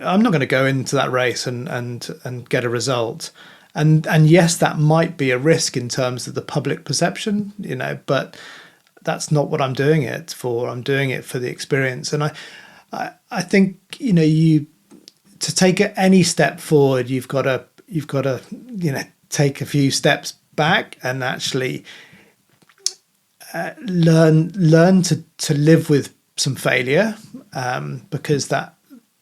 I'm not going to go into that race and get a result. And yes, that might be a risk in terms of the public perception, but that's not what I'm doing it for. I'm doing it for the experience. And I think, you to take any step forward, you've got to take a few steps back and actually learn to live with some failure, because that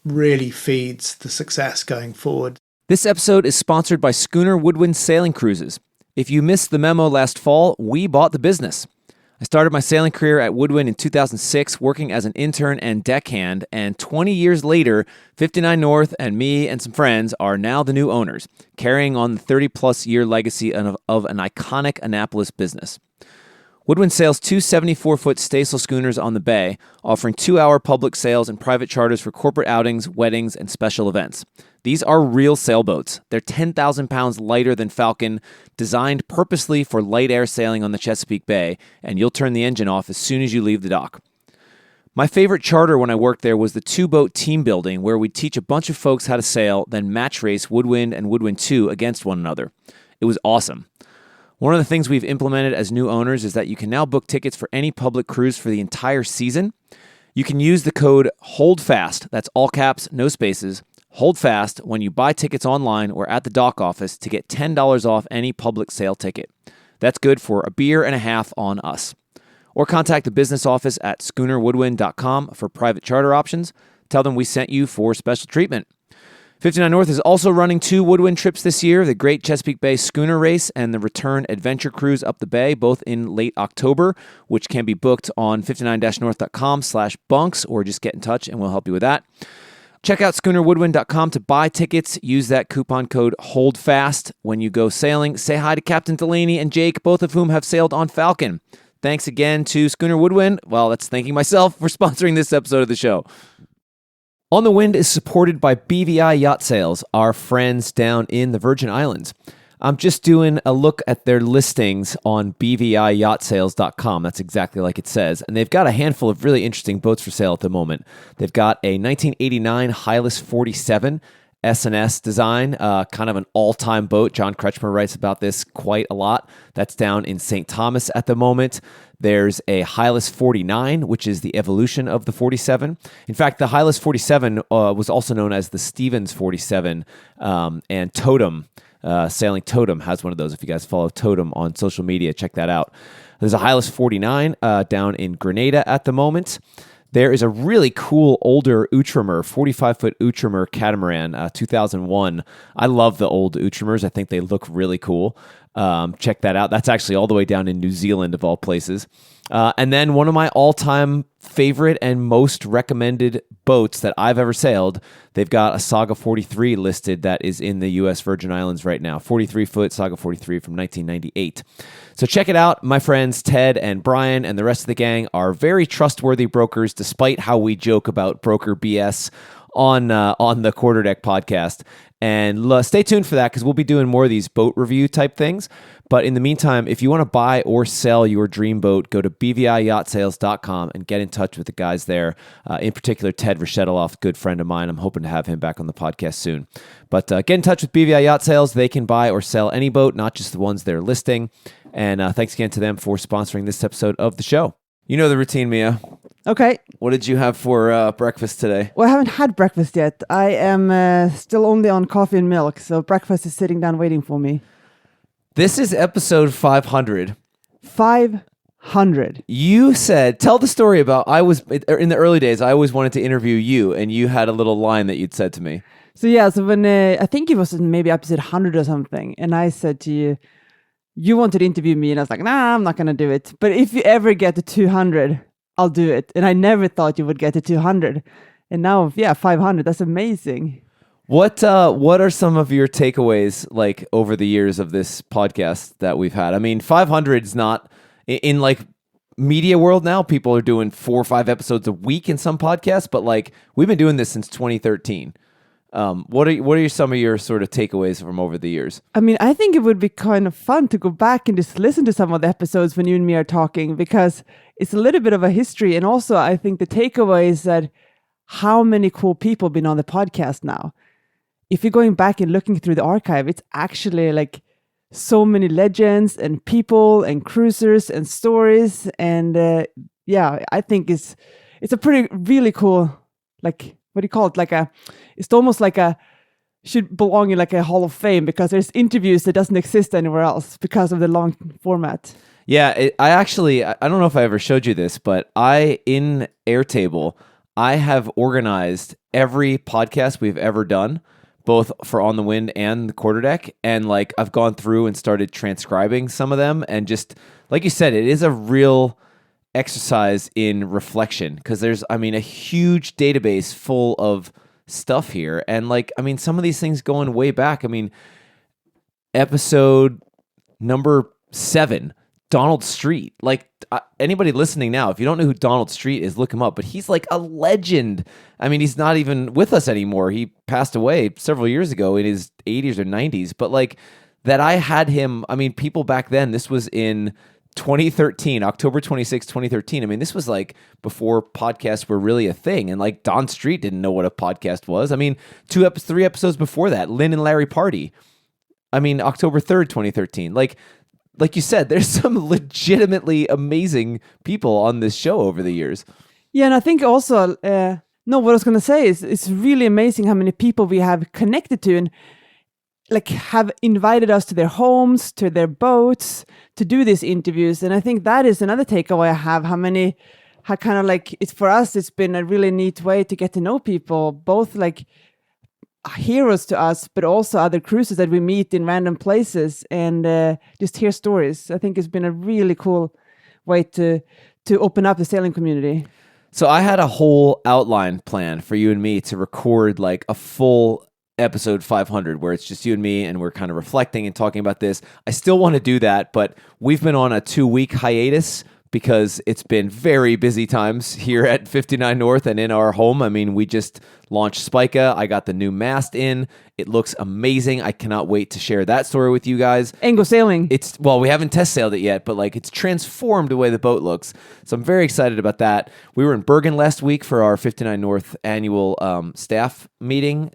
really feeds the success going forward. This episode is sponsored by Schooner Woodwind Sailing Cruises. If you missed the memo last fall, we bought the business. I started my sailing career at Woodwind in 2006, working as an intern and deckhand, and 20 years later, 59 North and me and some friends are now the new owners, carrying on the 30-plus year legacy of an iconic Annapolis business. Woodwind sails two 74-foot staysail schooners on the bay, offering 2-hour public sails and private charters for corporate outings, weddings, and special events. These are real sailboats. They're 10,000 pounds lighter than Falcon, designed purposely for light air sailing on the Chesapeake Bay, and you'll turn the engine off as soon as you leave the dock. My favorite charter when I worked there was the two-boat team building, where we'd teach a bunch of folks how to sail, then match race Woodwind and Woodwind 2 against one another. It was awesome. One of the things we've implemented as new owners is that you can now book tickets for any public cruise for the entire season. You can use the code HOLDFAST, that's all caps, no spaces, HOLDFAST when you buy tickets online or at the dock office to get $10 off any public sale ticket. That's good for a beer and a half on us. Or contact the business office at schoonerwoodwind.com for private charter options. Tell them we sent you for special treatment. 59 North is also running 2 Woodwind trips this year, the Great Chesapeake Bay Schooner Race and the Return Adventure Cruise up the bay, both in late October, which can be booked on 59-north.com/bunks, or just get in touch and we'll help you with that. Check out schoonerwoodwind.com to buy tickets. Use that coupon code HOLDFAST when you go sailing. Say hi to Captain Delaney and Jake, both of whom have sailed on Falcon. Thanks again to Schooner Woodwind. Well, that's thanking myself for sponsoring this episode of the show. On the Wind is supported by BVI Yacht Sales, our friends down in the Virgin Islands. I'm just doing a look at their listings on bviyachts.com. That's exactly like it says. And they've got a handful of really interesting boats for sale at the moment. They've got a 1989 Hylas 47 S&S design, kind of an all-time boat. John Kretschmer writes about this quite a lot. That's down in St. Thomas at the moment. There's a Hylas 49, which is the evolution of the 47. In fact, the Hylas 47 was also known as the Stevens 47, and Totem, Sailing Totem, has one of those. If you guys follow Totem on social media, check that out. There's a Hylas 49 down in Grenada at the moment. There is a really cool older Outremer, 45-foot Outremer catamaran, 2001. I love the old Outremers. I think they look really cool. Check that out. That's actually all the way down in New Zealand, of all places. And then one of my all-time favorite and most recommended boats that I've ever sailed, they've got a Saga 43 listed that is in the U.S. Virgin Islands right now. 43-foot Saga 43 from 1998. So check it out. My friends Ted and Brian and the rest of the gang are very trustworthy brokers, despite how we joke about broker BS on the Quarterdeck podcast. And stay tuned for that, because we'll be doing more of these boat review type things. But in the meantime, if you want to buy or sell your dream boat, go to bviyachtSales.com and get in touch with the guys there. In particular, Ted Reshetaloff, good friend of mine. I'm hoping to have him back on the podcast soon. But get in touch with BVI Yacht Sales. They can buy or sell any boat, not just the ones they're listing. And thanks again to them for sponsoring this episode of the show. You know the routine, Mia. Okay. What did you have for breakfast today? Well, I haven't had breakfast yet. I am still only on coffee and milk, so breakfast is sitting down waiting for me. This is episode 500. 500. You said, tell the story about, in the early days, I always wanted to interview you, and you had a little line that you'd said to me. So when, I think it was maybe episode 100 or something, and I said to you, you wanted to interview me, and I was like, nah, I'm not going to do it. But if you ever get to 200, I'll do it. And I never thought you would get to 200. And now, 500. That's amazing. What are some of your takeaways, like, over the years of this podcast that we've had? I mean, 500 is not, in like media world now, people are doing 4 or 5 episodes a week in some podcasts, but like, we've been doing this since 2013. What are some of your sort of takeaways from over the years? I mean, I think it would be kind of fun to go back and just listen to some of the episodes when you and me are talking, because it's a little bit of a history. And also, I think the takeaway is that how many cool people been on the podcast now. If you're going back and looking through the archive, it's actually like so many legends and people and cruisers and stories. And I think it's a pretty really cool, like, what do you call it? It's almost like should belong in like a Hall of Fame, because there's interviews that doesn't exist anywhere else because of the long format. Yeah, I don't know if I ever showed you this, but in Airtable, I have organized every podcast we've ever done, both for On the Wind and the Quarterdeck, and like I've gone through and started transcribing some of them, and just like you said, it is a real exercise in reflection, because there's, I mean, a huge database full of stuff here, and like, I mean, some of these things going way back. I mean, episode number 7, Donald Street. Like, anybody listening now, if you don't know who Donald Street is, look him up. But he's like a legend. I mean, he's not even with us anymore. He passed away several years ago in his 80s or 90s. But like, that I had him, I mean, people back then, this was in 2013, October 26, 2013. I mean, this was like before podcasts were really a thing. And like, Don Street didn't know what a podcast was. I mean, 3 episodes before that, Lynn and Larry Party. I mean, October 3rd, 2013. Like you said, there's some legitimately amazing people on this show over the years. Yeah, and I think also, what I was going to say is it's really amazing how many people we have connected to and like have invited us to their homes, to their boats, to do these interviews. And I think that is another takeaway I have, how kind of like, it's for us, it's been a really neat way to get to know people, both like heroes to us, but also other cruises that we meet in random places, and just hear stories. I think it's been a really cool way to open up the sailing community. So I had a whole outline plan for you and me to record like a full episode 500 where it's just you and me and we're kind of reflecting and talking about this. I still want to do that, but we've been on a 2-week hiatus because it's been very busy times here at 59 North and in our home. I mean, we just launched Spica. I got the new mast in. It looks amazing. I cannot wait to share that story with you guys. And go sailing. Well, we haven't test sailed it yet, but like, it's transformed the way the boat looks. So I'm very excited about that. We were in Bergen last week for our 59 North annual staff meeting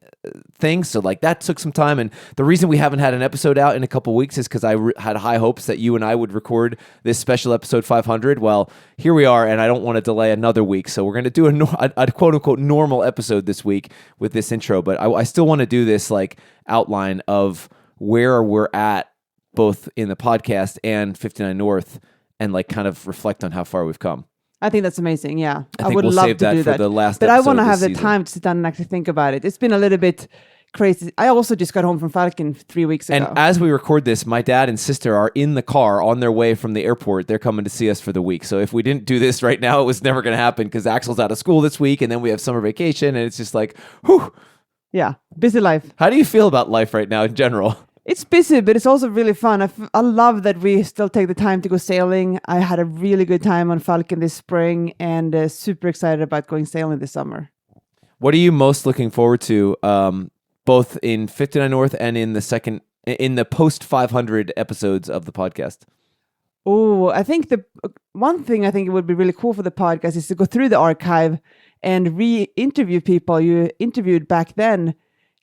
thing. So like, that took some time. And the reason we haven't had an episode out in a couple weeks is because I had high hopes that you and I would record this special episode 500. Well, here we are, and I don't want to delay another week. So we're going to do a quote unquote normal episode this week with this intro. But I still want to do this like outline of where we're at both in the podcast and 59 North, and like kind of reflect on how far we've come. I think that's amazing. Yeah, I would love to do that for the last but episode I want to have the season. Time to sit down and actually think about it. It's been a little bit crazy. I also just got home from Falcon 3 weeks ago. And as we record this, my dad and sister are in the car on their way from the airport. They're coming to see us for the week. So if we didn't do this right now, it was never going to happen because Axel's out of school this week, and then we have summer vacation, and it's just like, whew. Yeah, busy life. How do you feel about life right now in general? It's busy, but it's also really fun. I love that we still take the time to go sailing. I had a really good time on Falcon this spring, and super excited about going sailing this summer. What are you most looking forward to, both in 59 North and in the post 500 episodes of the podcast? Oh, I think the one thing I think it would be really cool for the podcast is to go through the archive and re-interview people you interviewed back then,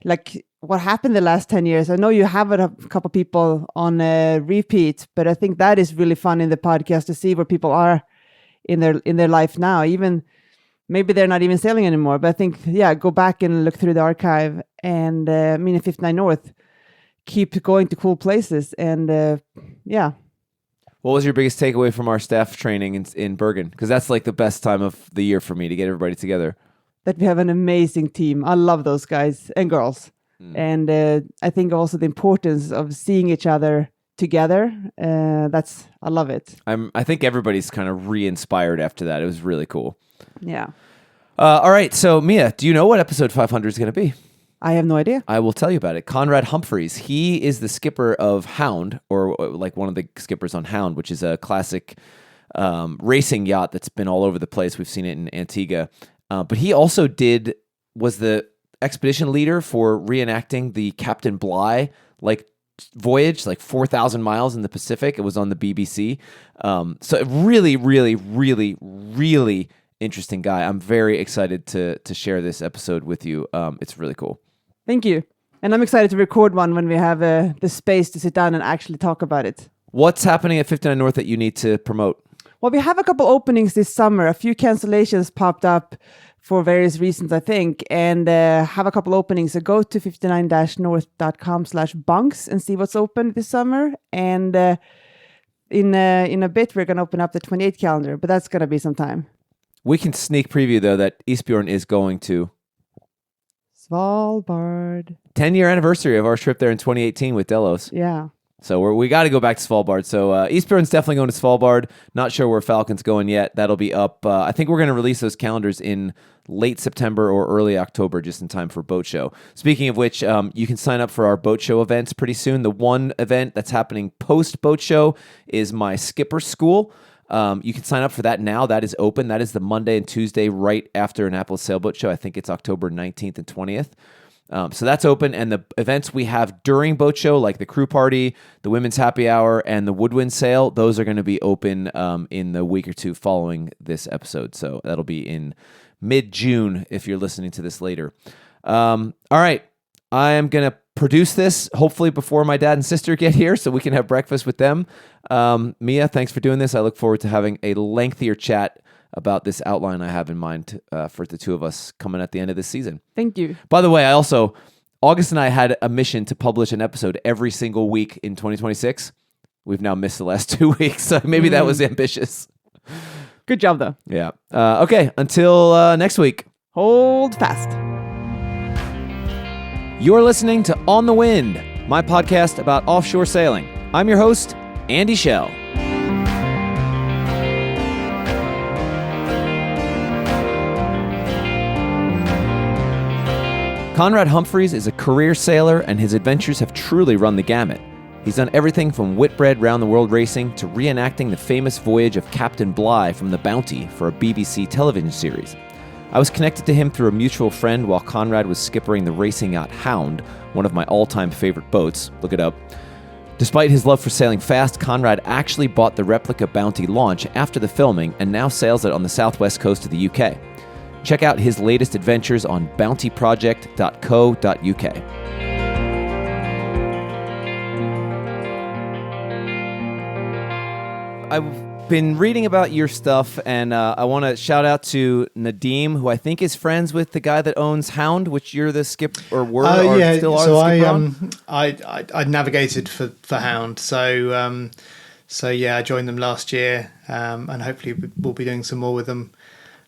like what happened the last 10 years. I know you have a couple people on repeat, but I think that is really fun in the podcast to see where people are in their life now. Even maybe they're not even sailing anymore, but I think, yeah, go back and look through the archive, and in 59 North, keep going to cool places, and yeah. What was your biggest takeaway from our staff training in Bergen? Because that's like the best time of the year for me to get everybody together. That we have an amazing team. I love those guys and girls. And I think also the importance of seeing each other together. I love it. I think everybody's kind of re-inspired after that. It was really cool. Yeah. All right. So Mia, do you know what episode 500 is going to be? I have no idea. I will tell you about it. Conrad Humphries, he is the skipper of HOUND, or like one of the skippers on HOUND, which is a classic racing yacht that's been all over the place. We've seen it in Antigua. But he also was the expedition leader for reenacting the Captain Bligh voyage, like 4,000 miles in the Pacific. It was on the BBC. So really, really, really, really interesting guy. I'm very excited to share this episode with you. It's really cool. Thank you. And I'm excited to record one when we have the space to sit down and actually talk about it. What's happening at 59 North that you need to promote? Well, we have a couple openings this summer. A few cancellations popped up for various reasons, I think, and have a couple openings. So go to 59-north.com/bunks and see what's open this summer. And in a bit, we're going to open up the 28 calendar, but that's going to be some time. We can sneak preview, though, that Isbjorn is going to Svalbard. 10-year anniversary of our trip there in 2018 with Delos. Yeah. So we got to go back to Svalbard. So Isbjorn's definitely going to Svalbard. Not sure where Falcon's going yet. That'll be up. I think we're going to release those calendars in late September or early October, just in time for Boat Show. Speaking of which, you can sign up for our Boat Show events pretty soon. The one event that's happening post Boat Show is my skipper school. You can sign up for that now. That is open. That is the Monday and Tuesday right after Annapolis Sailboat Show. I think it's October 19th and 20th. So that's open, and the events we have during Boat Show, like the crew party, the women's happy hour, and the woodwind sail, those are going to be open in the week or two following this episode. So that'll be in mid-June if you're listening to this later. All right, I am going to produce this hopefully before my dad and sister get here so we can have breakfast with them. Mia, thanks for doing this. I look forward to having a lengthier chat about this outline I have in mind for the two of us coming at the end of this season. Thank you. By the way, August and I had a mission to publish an episode every single week in 2026. We've now missed the last 2 weeks, so maybe that was ambitious. Good job, though. Yeah. Okay, until next week. Hold fast. You're listening to On the Wind, my podcast about offshore sailing. I'm your host, Andy Schell. Conrad Humphries is a career sailor, and his adventures have truly run the gamut. He's done everything from Whitbread round-the-world racing to reenacting the famous voyage of Captain Bligh from the Bounty for a BBC television series. I was connected to him through a mutual friend while Conrad was skippering the racing yacht HOUND, one of my all-time favorite boats. Look it up. Despite his love for sailing fast, Conrad actually bought the replica Bounty launch after the filming and now sails it on the southwest coast of the UK. Check out his latest adventures on bountyproject.co.uk. I've been reading about your stuff, and I want to shout out to Nadim, who I think is friends with the guy that owns HOUND, which you're the skip or were or yeah. still are. So the skipper on. I navigated for HOUND. So yeah, I joined them last year, and hopefully we'll be doing some more with them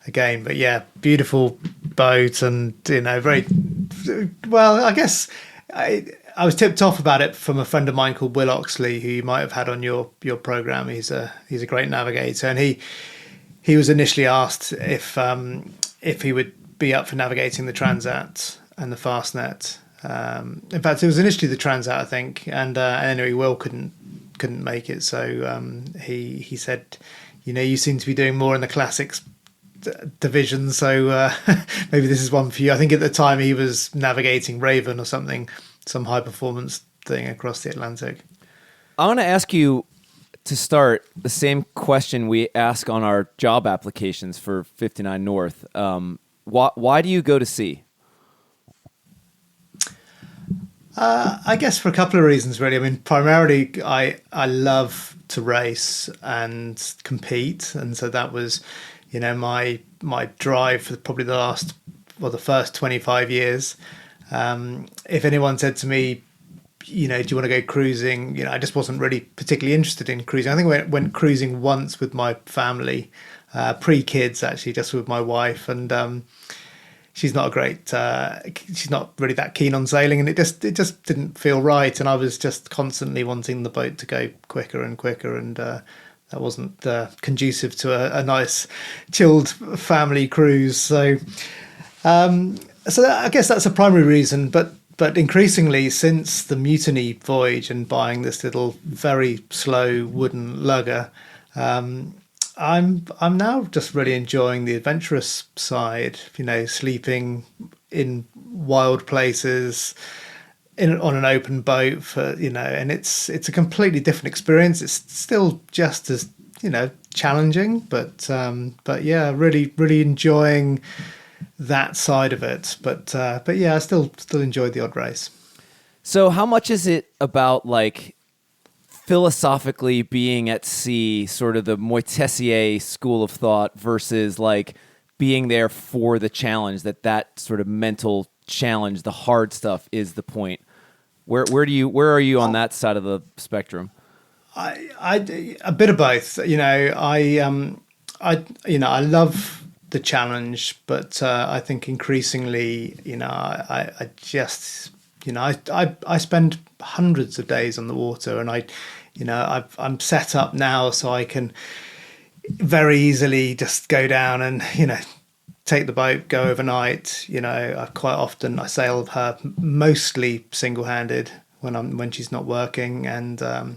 again. But yeah, beautiful boat, and very well. I guess I was tipped off about it from a friend of mine called Will Oxley, who you might have had on your program. He's a great navigator, and he was initially asked if he would be up for navigating the Transat and the Fastnet. In fact, it was initially the Transat, I think, and anyway, Will couldn't make it, so he said, you seem to be doing more in the classics division, so maybe this is one for you. I think at the time he was navigating Raven or something, some high performance thing across the Atlantic. I want to ask you to start the same question we ask on our job applications for 59 North. Why do you go to sea? I guess for a couple of reasons, really. I mean, primarily, I love to race and compete, and so that was, my drive for probably the first 25 years. If anyone said to me, do you want to go cruising? I just wasn't really particularly interested in cruising. I think I went cruising once with my family, pre-kids actually, just with my wife, and she's not she's not really that keen on sailing, and it just didn't feel right, and I was just constantly wanting the boat to go quicker and quicker, and that wasn't conducive to a nice chilled family cruise. So I guess that's a primary reason, but increasingly since the mutiny voyage and buying this little very slow wooden lugger, I'm now just really enjoying the adventurous side, sleeping in wild places on an open boat and it's a completely different experience. It's still just as challenging, but yeah, really enjoying that side of it. But yeah, I still enjoyed the odd race. So how much is it about like philosophically being at sea, sort of the Montessier school of thought, versus like being there for the challenge, that sort of mental challenge, the hard stuff is the point? Where are you on that side of the spectrum? I a bit of both. I love the challenge, but I think increasingly, I just, I spend hundreds of days on the water, and I'm set up now so I can very easily just go down and take the boat, go overnight. I sail her mostly single-handed when she's not working, and there's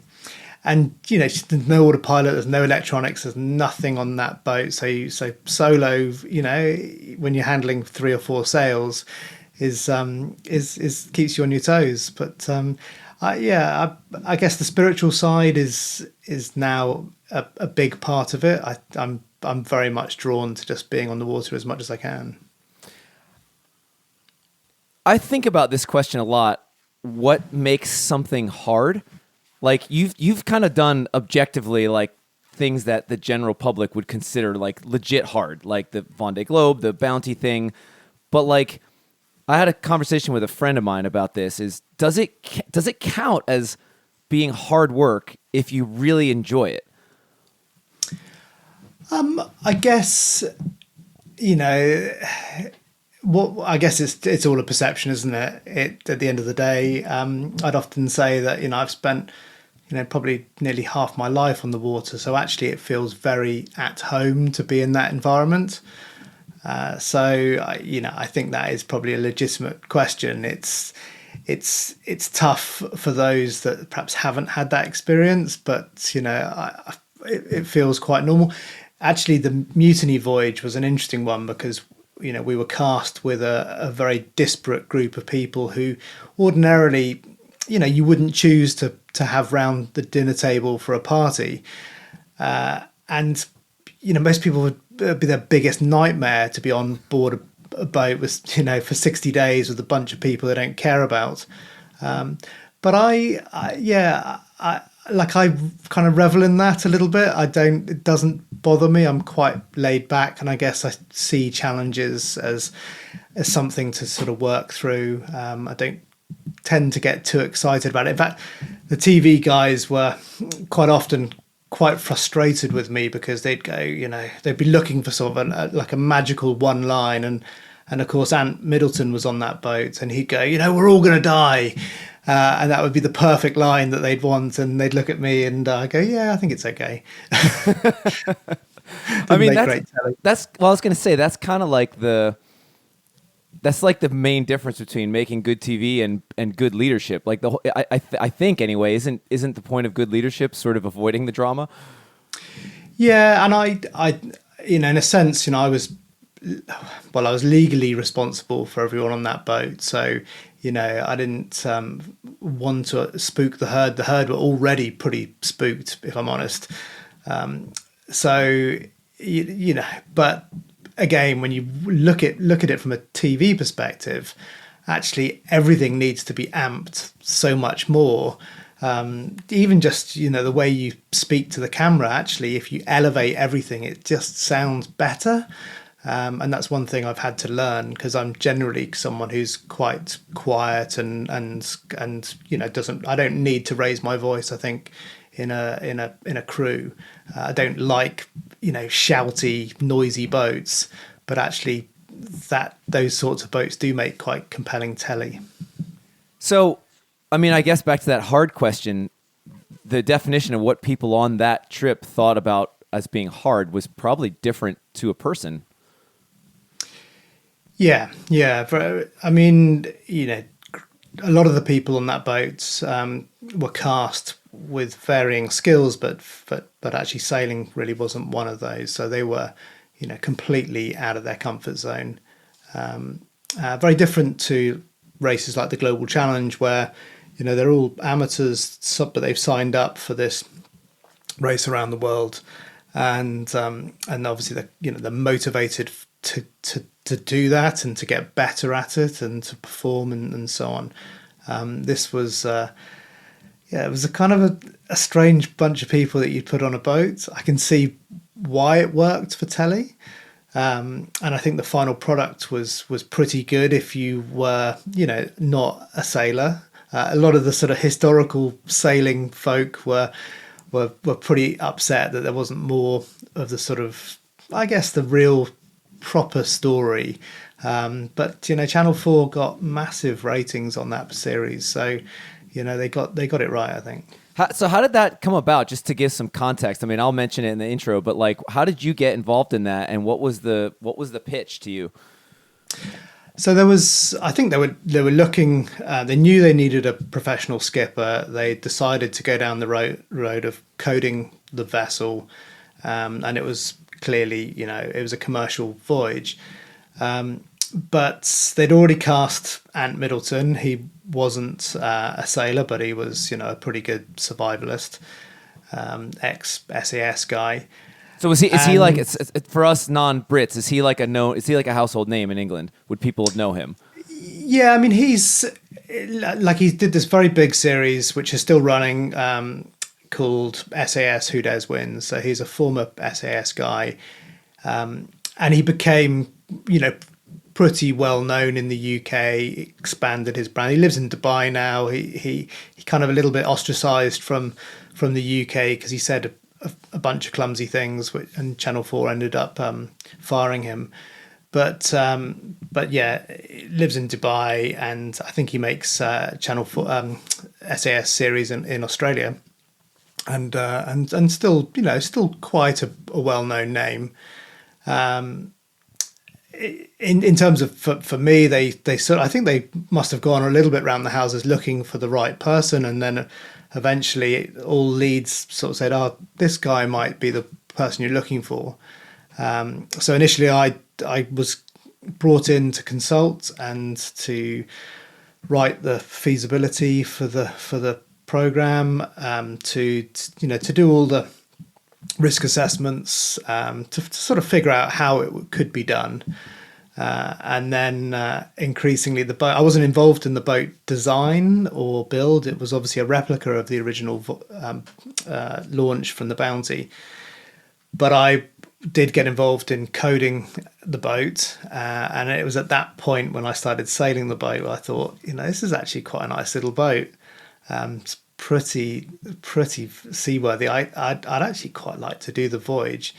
no autopilot, there's no electronics, there's nothing on that boat. So solo, when you're handling 3 or 4 sails, is keeps you on your toes. But I guess the spiritual side is now a big part of it. I'm very much drawn to just being on the water as much as I can. I think about this question a lot. What makes something hard? Like you've kind of done objectively like things that the general public would consider like legit hard, like the Vendée Globe, the Bounty thing. But like I had a conversation with a friend of mine about this. Does it count as being hard work if you really enjoy it? I guess I guess it's all a perception, isn't it? At the end of the day, I'd often say that I've spent probably nearly half my life on the water, so actually it feels very at home to be in that environment. I think that is probably a legitimate question. It's tough for those that perhaps haven't had that experience, but it feels quite normal. Actually, the mutiny voyage was an interesting one because we were cast with a very disparate group of people who ordinarily you wouldn't choose to have round the dinner table for a party, and most people would be their biggest nightmare to be on board a boat with for 60 days with a bunch of people they don't care about. But I kind of revel in that a little bit. It doesn't bother me. I'm quite laid back, and I guess I see challenges as something to sort of work through. I don't tend to get too excited about it. In fact, the TV guys were quite often quite frustrated with me because they'd go, they'd be looking for sort of a magical one line, and of course Ant Middleton was on that boat, and he'd go, we're all going to die. And that would be the perfect line that they'd want, and they'd look at me and go, "Yeah, I think it's okay." I mean, that's. Well, I was going to say that's kind of like the main difference between making good TV and good leadership. Like I think anyway, isn't the point of good leadership sort of avoiding the drama? Yeah, and I in a sense, I was legally responsible for everyone on that boat, so. I didn't want to spook the herd. The herd were already pretty spooked, if I'm honest. But again, when you look at it from a TV perspective, actually everything needs to be amped so much more. Even just the way you speak to the camera. Actually, if you elevate everything, it just sounds better. And that's one thing I've had to learn because I'm generally someone who's quite quiet and doesn't. I don't need to raise my voice. I think in a crew, I don't like shouty, noisy boats, but actually those sorts of boats do make quite compelling telly. So, I mean, I guess back to that hard question, the definition of what people on that trip thought about as being hard was probably different to a person. Yeah. I mean, a lot of the people on that boat were cast with varying skills, but actually sailing really wasn't one of those. So they were, completely out of their comfort zone. Very different to races like the Global Challenge, where they're all amateurs, but they've signed up for this race around the world. and obviously they're motivated to do that and to get better at it and to perform and so on. This was it was a kind of a strange bunch of people that you'd put on a boat. I can see why it worked for telly. And I think the final product was pretty good if you were, not a sailor. A lot of the sort of historical sailing folk were pretty upset that there wasn't more of the sort of, I guess, the real proper story. But Channel 4 got massive ratings on that series, so they got it right, I think. So how did that come about? Just to give some context, I mean, I'll mention it in the intro, but like, how did you get involved in that, and what was the pitch to you? So I think they were looking. They knew they needed a professional skipper. They decided to go down the road of coding the vessel, and it was clearly, it was a commercial voyage. But they'd already cast Ant Middleton. He wasn't a sailor, but he was, a pretty good survivalist, ex-SAS guy. So is he like, for us non-Brits, is he like a household name in England? Would people know him? Yeah, I mean, he did this very big series, which is still running, called SAS Who Dares Wins. So he's a former SAS guy. And he became, pretty well known in the UK, expanded his brand. He lives in Dubai now. He kind of a little bit ostracized from the UK because he said a bunch of clumsy things, and Channel 4 ended up firing him. But yeah, he lives in Dubai, and I think he makes Channel 4 SAS series in Australia, and still still quite a well-known name. In terms of for me, I think they must have gone a little bit around the houses looking for the right person, and then eventually all leads sort of said, "Oh, this guy might be the person you're looking for." So initially, I was brought in to consult and to write the feasibility for the program, to do all the risk assessments, to sort of figure out how it could be done. And then increasingly the boat, I wasn't involved in the boat design or build. It was obviously a replica of the original launch from the Bounty. But I did get involved in coding the boat. And it was at that point when I started sailing the boat, I thought, this is actually quite a nice little boat. It's pretty seaworthy. I'd actually quite like to do the voyage.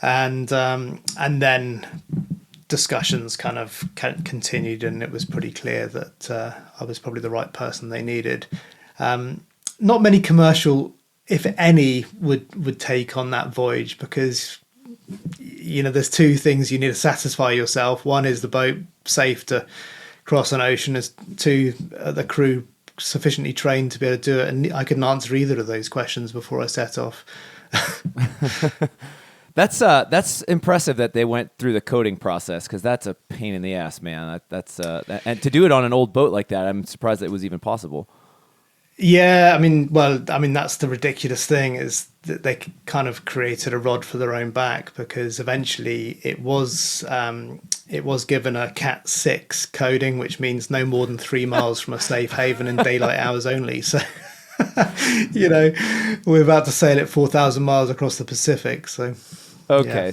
And then discussions kind of continued, and it was pretty clear that I was probably the right person they needed. Not many commercial, if any, would take on that voyage because there's two things you need to satisfy yourself. One is the boat safe to cross an ocean. As two, the crew sufficiently trained to be able to do it, and I couldn't answer either of those questions before I set off. That's impressive that they went through the coding process, because that's a pain in the ass, man. And to do it on an old boat like that, I'm surprised that it was even possible. Yeah, I mean, that's the ridiculous thing, is that they kind of created a rod for their own back, because eventually it was given a Cat 6 coding, which means no more than 3 miles from a safe haven in daylight hours only. So, we're about to sail at 4,000 miles across the Pacific. So, okay, yeah.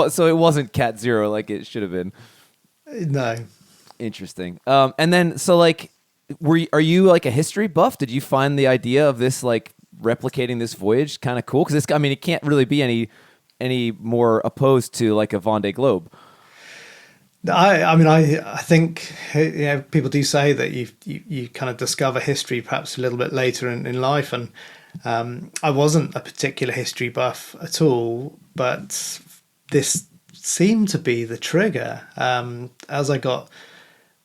So it wasn't Cat 0 like it should have been. No. Interesting. And then are you like a history buff? Did you find the idea of this, like, replicating this voyage kind of cool? Because it can't really be any more opposed to like a Vendée Globe. I think people do say that you kind of discover history perhaps a little bit later in life, and I wasn't a particular history buff at all, but this seemed to be the trigger. As I got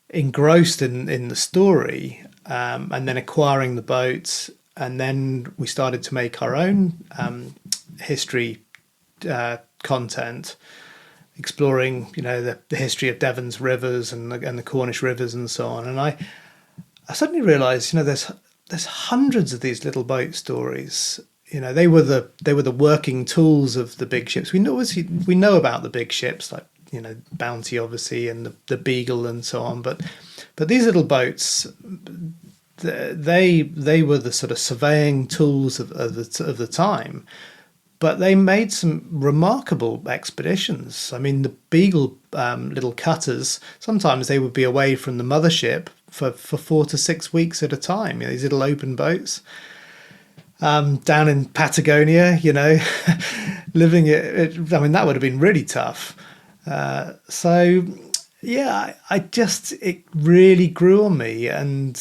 engrossed in the story, and then acquiring the boat, and then we started to make our own history content, exploring the history of Devon's rivers and the Cornish rivers and so on. And I suddenly realized there's hundreds of these little boat stories they were the working tools of the big ships. We know about the big ships like Bounty obviously and the Beagle and so on, but these little boats, they were the sort of surveying tools of the time. But they made some remarkable expeditions. I mean, the Beagle little cutters, sometimes they would be away from the mothership for 4 to 6 weeks at a time. These little open boats down in Patagonia, living it. I mean, that would have been really tough. So yeah, it really grew on me, and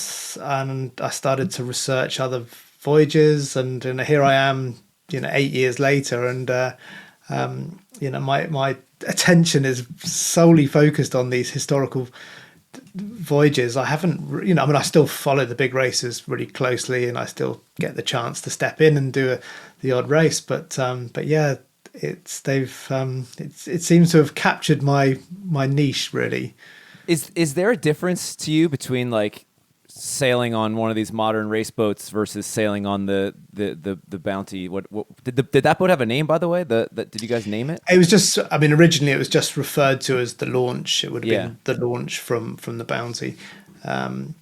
I started to research other voyages, and here I am, 8 years later, and my attention is solely focused on these historical voyages. I haven't, I still follow the big races really closely, and I still get the chance to step in and do the odd race. But yeah, it seems to have captured my niche really. Is there a difference to you between like sailing on one of these modern race boats versus sailing on the Bounty? What did that boat have a name, by the way? Did you guys name it? It was just, originally it was just referred to as the launch. It would have been the launch from the Bounty. Am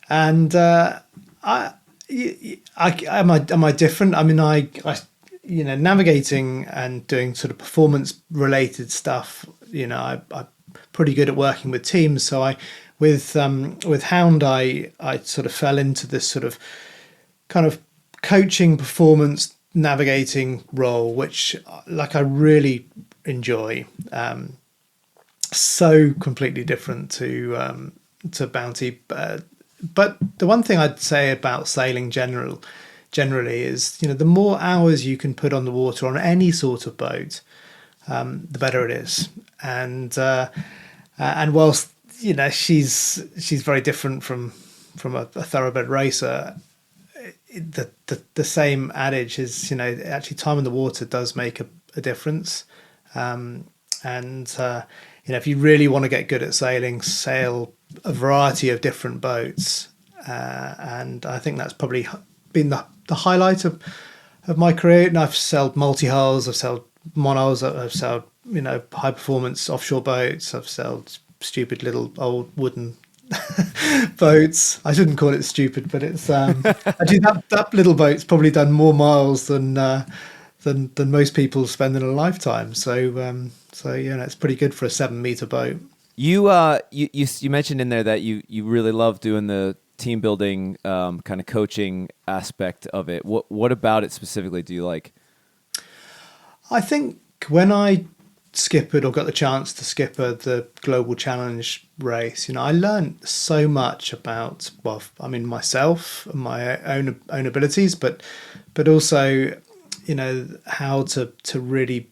I different? I mean, I navigating and doing sort of performance related stuff, I'm pretty good at working with teams. So with HOUND, I sort of fell into this sort of kind of coaching, performance, navigating role, which I really enjoy. So completely different to Bounty. But the one thing I'd say about sailing generally is, the more hours you can put on the water on any sort of boat, the better it is. And whilst she's very different from a thoroughbred racer, the same adage is, actually time in the water does make a difference. If you really want to get good at sailing, sail a variety of different boats. And I think that's probably been the highlight of my career. And I've sailed multi-hulls, I've sailed monos, I've sailed, high performance offshore boats, I've sailed stupid little old wooden boats. I shouldn't call it stupid, but it's actually that little boat's probably done more miles than most people spend in a lifetime. So it's pretty good for a 7-meter boat. You mentioned in there that you really love doing the team building kind of coaching aspect of it. What about it specifically do you like? I think when I skippered or got the chance to skipper the Global Challenge race, I learned so much about, myself and my own abilities, but also, how to really,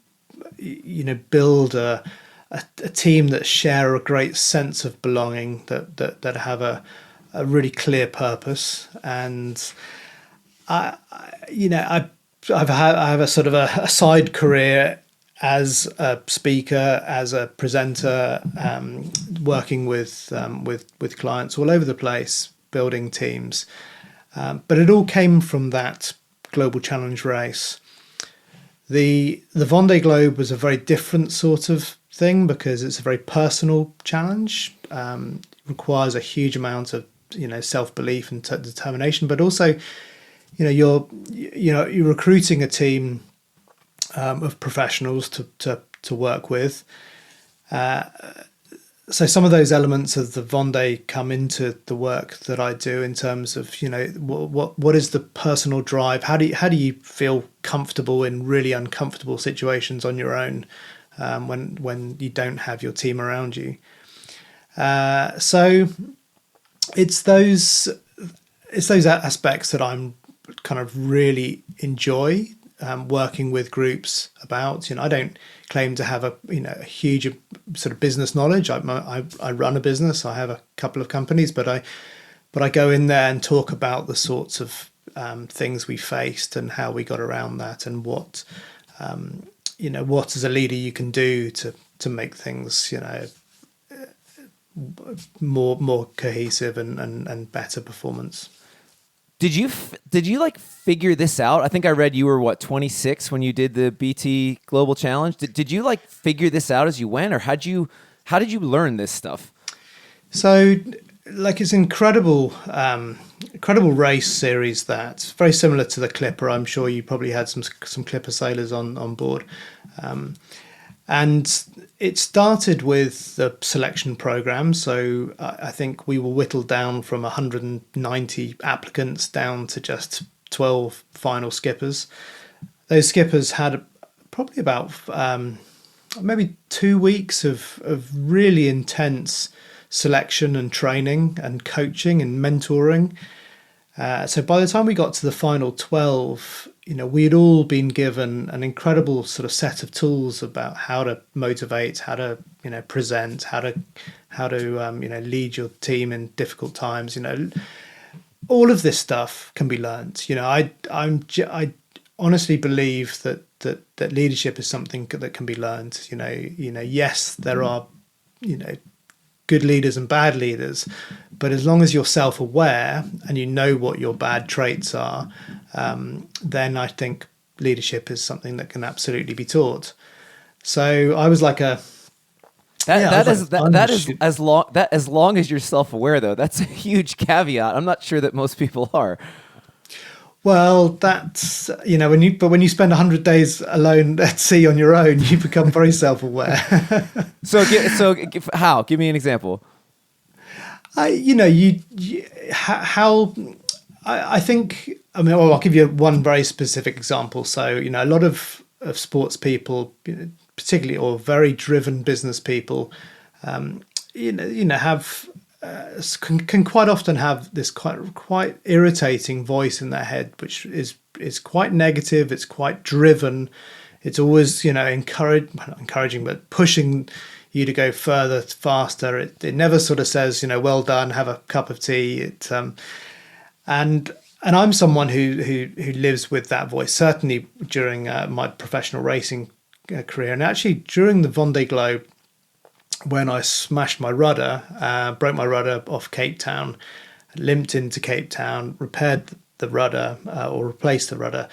build a team that share a great sense of belonging, that have a really clear purpose. And I have a sort of a side career as a speaker, as a presenter, working with clients all over the place, building teams. But it all came from that Global Challenge race. The Vendée Globe was a very different sort of thing because it's a very personal challenge. Requires a huge amount of self-belief and determination, but also you're recruiting a team of professionals to work with. So some of those elements of the Vendée come into the work that I do in terms of what is the personal drive? How do you feel comfortable in really uncomfortable situations on your own when you don't have your team around you? So it's those aspects that I'm kind of really enjoy working with groups about. I don't claim to have a huge sort of business knowledge. I run a business. I have a couple of companies, but I go in there and talk about the sorts of things we faced and how we got around that, and what as a leader you can do to make things more cohesive and better performance. Did you like figure this out? I think I read you were what 26 when you did the BT Global Challenge. Did you like figure this out as you went, or how did you learn this stuff? So, like, it's incredible race series that's very similar to the Clipper. I'm sure you probably had some Clipper sailors on board, and it started with the selection program. So I think we were whittled down from 190 applicants down to just 12 final skippers. Those skippers had probably about maybe 2 weeks of really intense selection and training and coaching and mentoring. So by the time we got to the final 12, we had all been given an incredible sort of set of tools about how to motivate, how to present, how to lead your team in difficult times. All of this stuff can be learned. I honestly believe that leadership is something that can be learned. Yes, there are good leaders and bad leaders, but as long as you're self-aware and you know what your bad traits are, then I think leadership is something that can absolutely be taught. So I was like as long as you're self-aware, though. That's a huge caveat. I'm not sure that most people are. Well, that's when you spend 100 days alone at sea on your own, you become very self-aware. So how? Give me an example. I think. I'll give you one very specific example. So a lot of sports people, particularly or very driven business people, have. Can quite often have this quite irritating voice in their head, which is quite negative. It's quite driven. It's always not encouraging, but pushing you to go further, faster. It never sort of says well done, have a cup of tea. And I'm someone who lives with that voice. Certainly during my professional racing career, and actually during the Vendée Globe, when I smashed my rudder, broke my rudder off Cape Town, limped into Cape Town, repaired the rudder or replaced the rudder,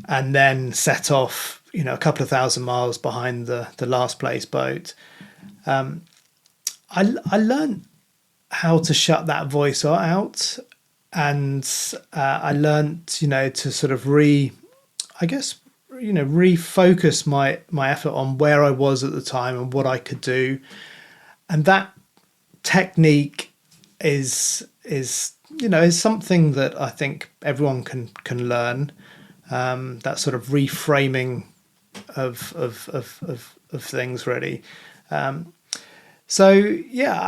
and then set off, a couple of thousand miles behind the last place boat. I learned how to shut that voice out, and I learned, to sort of refocus my effort on where I was at the time and what I could do. And that technique is something that I think everyone can learn. That sort of reframing of things, really. So yeah,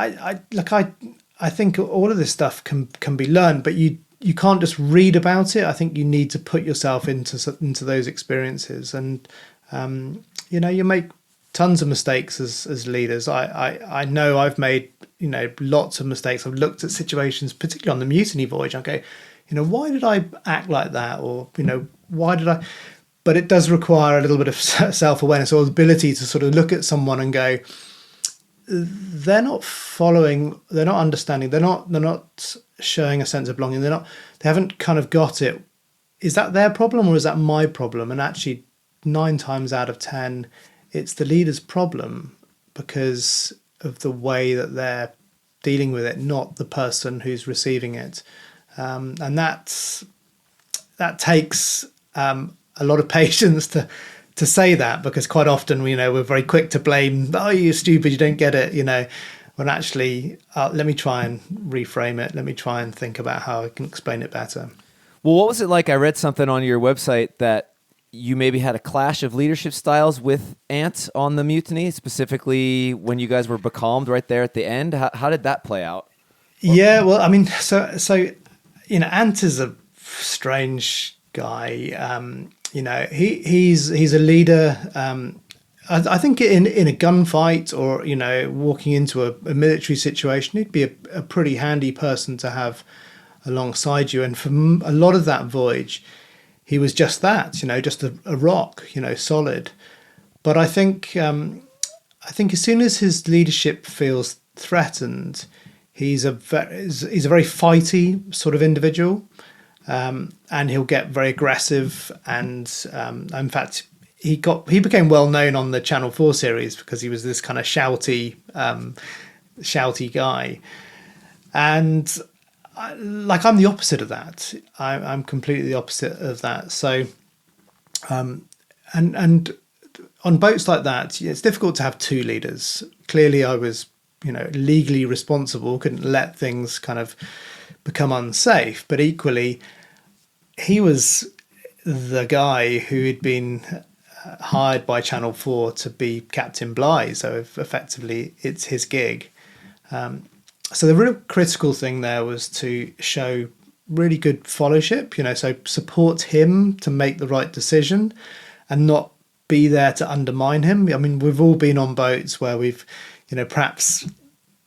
I think all of this stuff can be learned, but you can't just read about it. I think you need to put yourself into those experiences, and you make tons of mistakes as leaders. I know I've made lots of mistakes. I've looked at situations, particularly on the mutiny voyage. I go, why did I act like that, or why did I? But it does require a little bit of self-awareness or ability to sort of look at someone and go, they're not following, they're not understanding, they're not showing a sense of belonging, they haven't kind of got it. Is that their problem or is that my problem? And actually 9 times out of 10 it's the leader's problem because of the way that they're dealing with it, not the person who's receiving it. And that takes a lot of patience to say that, because quite often we're very quick to blame, oh, you're stupid, you don't get it, when actually let me try and reframe it, let me try and think about how I can explain it better. Well, what was it like? I read something on your website that you maybe had a clash of leadership styles with Ant on the mutiny, specifically when you guys were becalmed right there at the end. How did that play out? Yeah, well, so Ant is a strange guy. He's a leader. I think in a gunfight or walking into a military situation, he'd be a pretty handy person to have alongside you. And for a lot of that voyage, he was just that, just a rock, solid. But I think as soon as his leadership feels threatened, he's a very fighty sort of individual. and he'll get very aggressive. And in fact, he became well known on the Channel 4 series because he was this kind of shouty guy. And I'm the opposite of that. I'm completely the opposite of that. So, and on boats like that, it's difficult to have two leaders. Clearly, I was, legally responsible, couldn't let things kind of become unsafe. But equally, he was the guy who had been hired by Channel 4 to be Captain Bligh. So effectively, it's his gig. So the real critical thing there was to show really good followership, so support him to make the right decision and not be there to undermine him. I mean, we've all been on boats where we've, perhaps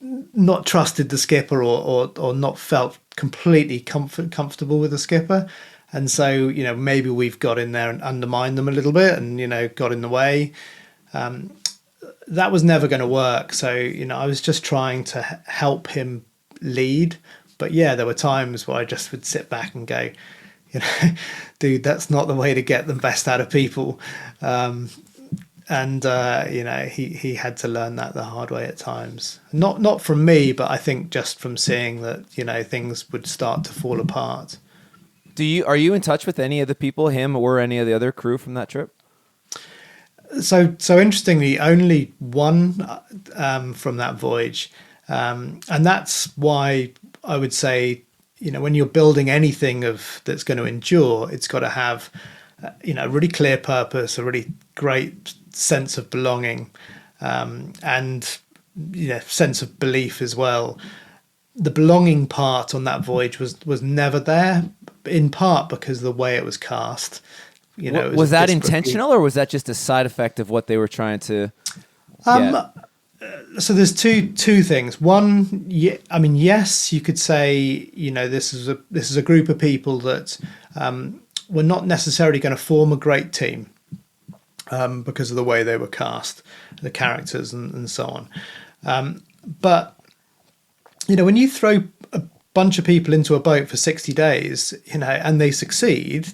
not trusted the skipper or not felt completely comfortable with the skipper. And so, maybe we've got in there and undermined them a little bit and, got in the way. That was never going to work. So, I was just trying to help him lead. But yeah, there were times where I just would sit back and go, dude, that's not the way to get the best out of people. He had to learn that the hard way at times. Not from me, but I think just from seeing that, things would start to fall apart. Are you in touch with any of the people, him or any of the other crew from that trip? So interestingly, only one from that voyage, and that's why I would say, when you're building anything that's going to endure, it's got to have, a really clear purpose, a really great sense of belonging, and sense of belief as well. The belonging part on that voyage was never there, in part because of the way it was cast. Was that intentional, or was that just a side effect of what they were trying to get? So there's two things. One, yes, you could say, this is a group of people that were not necessarily going to form a great team because of the way they were cast, the characters and so on. But when you throw a bunch of people into a boat for 60 days, and they succeed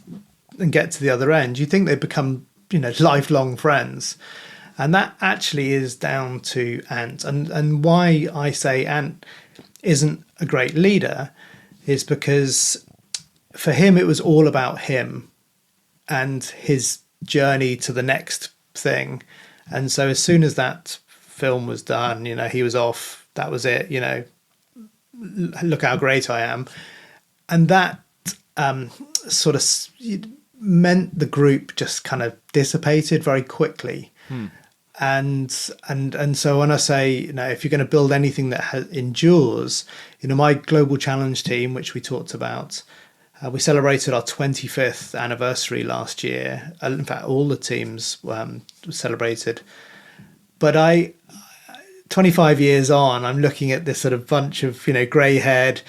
and get to the other end, you think they become, lifelong friends. And that actually is down to Ant. And why I say Ant isn't a great leader is because for him, it was all about him and his journey to the next thing. And so as soon as that film was done, he was off. That was it, look how great I am. And that sort of meant the group just kind of dissipated very quickly. And so when I say, if you're going to build anything that endures, my global challenge team, which we talked about, we celebrated our 25th anniversary last year. In fact, all the teams celebrated. But 25 years on, I'm looking at this sort of bunch of, grey-haired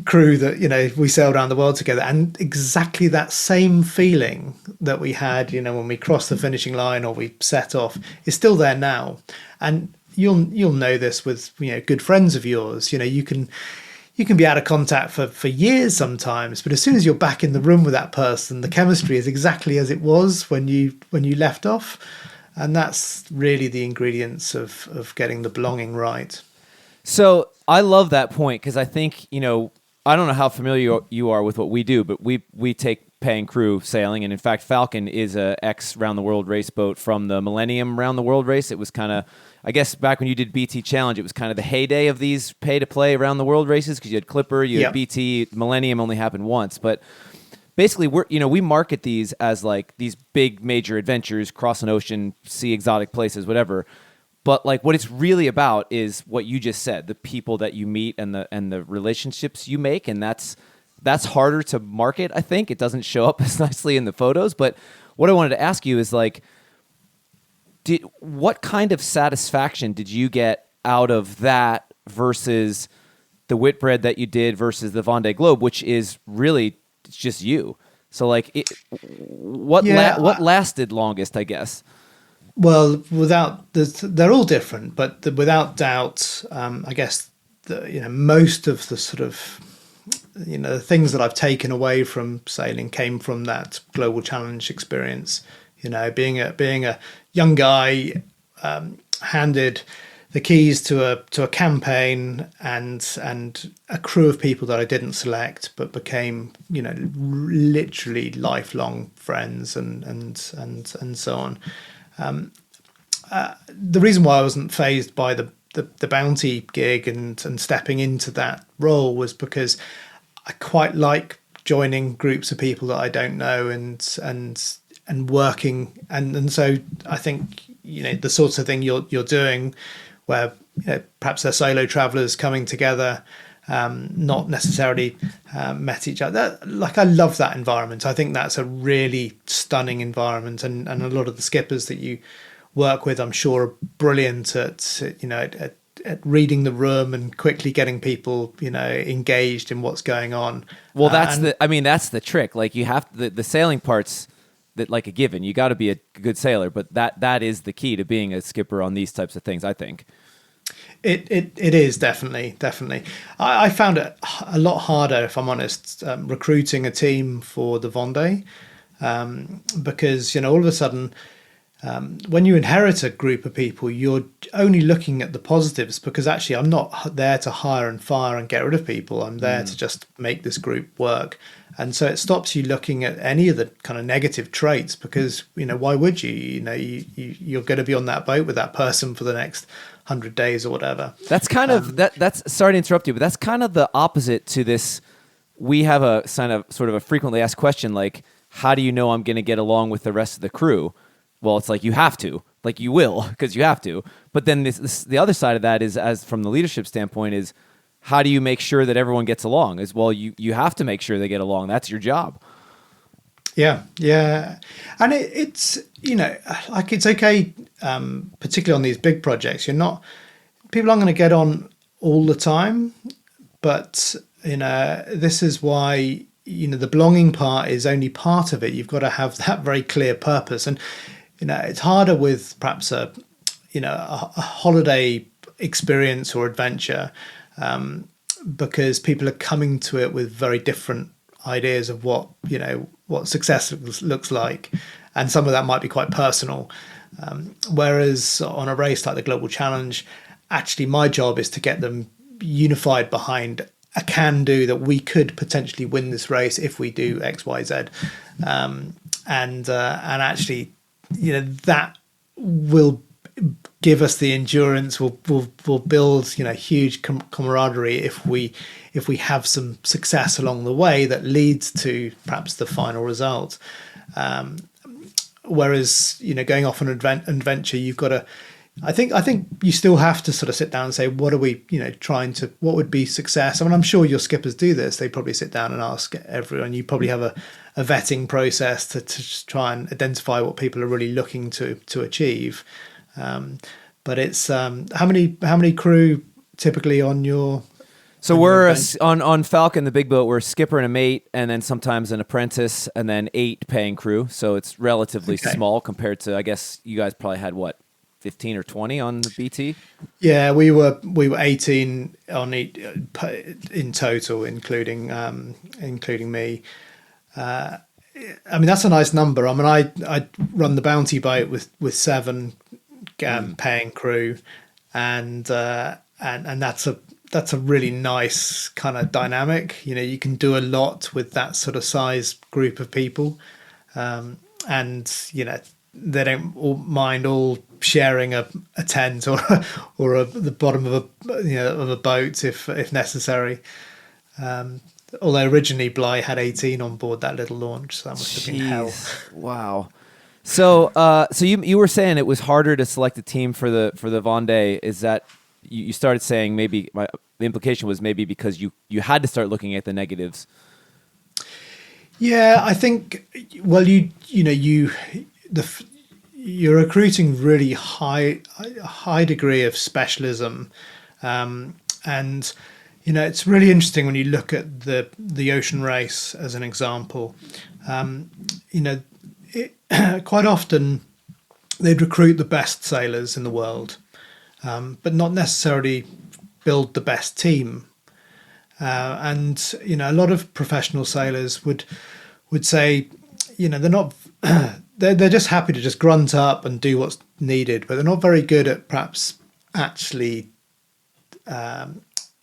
crew that, we sailed around the world together. And exactly that same feeling that we had, when we crossed the finishing line or we set off is still there now. And you'll know this with, good friends of yours. You can be out of contact for years sometimes, but as soon as you're back in the room with that person, the chemistry is exactly as it was when you left off. And that's really the ingredients of getting the belonging right. So I love that point because I think, I don't know how familiar you are with what we do, but we take paying crew sailing. And in fact, Falcon is a ex round the world race boat from the Millennium round the world race. It was kind of, I guess back when you did BT Challenge, it was kind of the heyday of these pay to play around the world races because you had Clipper, you had BT, Millennium only happened once. But basically, we market these as like these big major adventures, cross an ocean, see exotic places, whatever. But like what it's really about is what you just said, the people that you meet and the relationships you make, and that's harder to market, I think. It doesn't show up as nicely in the photos. But what I wanted to ask you is like, what kind of satisfaction did you get out of that versus the Whitbread that you did versus the Vendée Globe, which is really it's just you. So like, what lasted longest, I guess? Well, they're all different, but without doubt, I guess most of the sort of the things that I've taken away from sailing came from that global challenge experience. Being a young guy, handed the keys to a campaign and a crew of people that I didn't select, but became literally lifelong friends and so on. The reason why I wasn't fazed by the bounty gig and stepping into that role was because I quite like joining groups of people that I don't know and working and so I think the sorts of thing you're doing where perhaps they're solo travelers coming together, not necessarily met each other. Like, I love that environment. I think that's a really stunning environment, and a lot of the skippers that you work with, I'm sure, are brilliant at reading the room and quickly getting people engaged in what's going on. Well, that's the trick. Like, you have the sailing parts that, like, a given. You got to be a good sailor, but that is the key to being a skipper on these types of things, I think. It is definitely. I found it a lot harder, if I'm honest, recruiting a team for the Vendée, because all of a sudden, when you inherit a group of people, you're only looking at the positives, because actually I'm not there to hire and fire and get rid of people. I'm there to just make this group work. And so it stops you looking at any of the kind of negative traits, because, why would you? You're going to be on that boat with that person for the next 100 days or whatever. That's kind of, that's sorry to interrupt you, but that's kind of the opposite to this. We have a sort of a frequently asked question, like, how do you know I'm going to get along with the rest of the crew? Well, it's like, you have to, like, you will, because you have to. But then the other side of that is, as from the leadership standpoint, is how do you make sure that everyone gets along? As well, you have to make sure they get along. That's your job. Yeah. And it's, like, it's okay, particularly on these big projects. People aren't going to get on all the time, but, this is why, the belonging part is only part of it. You've got to have that very clear purpose. And, it's harder with perhaps a holiday experience or adventure, because people are coming to it with very different ideas of what success looks like, and some of that might be quite personal. Whereas on a race like the Global Challenge, actually my job is to get them unified behind a can-do that we could potentially win this race if we do X, Y, Z, and actually, that will give us the endurance. Will build huge camaraderie if we have some success along the way that leads to perhaps the final result. Whereas going off on an adventure, you've got to. I think you still have to sort of sit down and say, what are we what would be success? I mean, I'm sure your skippers do this. They probably sit down and ask everyone. You probably have a vetting process to try and identify what people are really looking to achieve. But it's how many crew typically on your? So we're on Falcon, the big boat. We're a skipper and a mate, and then sometimes an apprentice, and then 8 paying crew. So it's relatively small compared to, I guess you guys probably had 15 or 20 on the BT. Yeah, we were 18 on in total, including me. I mean, that's a nice number. I mean, I run the bounty boat with 7 paying crew, and that's a really nice kind of dynamic. You can do a lot with that sort of size group of people, and they don't all mind sharing a tent or the bottom of a boat if necessary. Although originally Bligh had 18 on board that little launch, so that must have been hell. Wow. So you were saying it was harder to select a team for the Vendée. Is that you started saying maybe the implication was maybe because you had to start looking at the negatives? Yeah, I think. Well, you're recruiting really high degree of specialism, and it's really interesting when you look at the ocean race as an example. Quite often they'd recruit the best sailors in the world, but not necessarily build the best team. And a lot of professional sailors would say, they're not they're just happy to just grunt up and do what's needed, but they're not very good at perhaps actually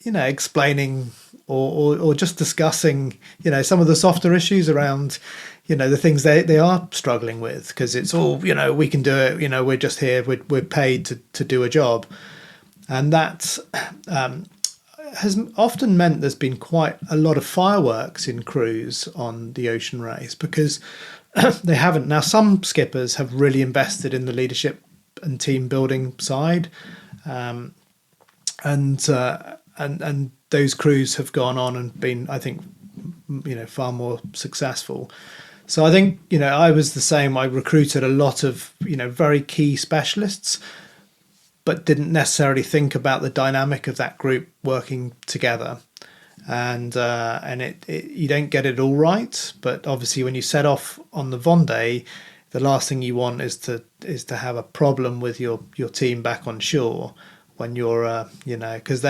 explaining or just discussing some of the softer issues around the things they are struggling with, because it's all we can do it, we're just here, we're paid to do a job. And that has often meant there's been quite a lot of fireworks in crews on the ocean race, because they haven't. Now, some skippers have really invested in the leadership and team building side, and those crews have gone on and been, I think, far more successful. So I think I was the same. I recruited a lot of very key specialists, but didn't necessarily think about the dynamic of that group working together. And it you don't get it all right, but obviously when you set off on the Vendée, the last thing you want is to have a problem with your team back on shore when you're because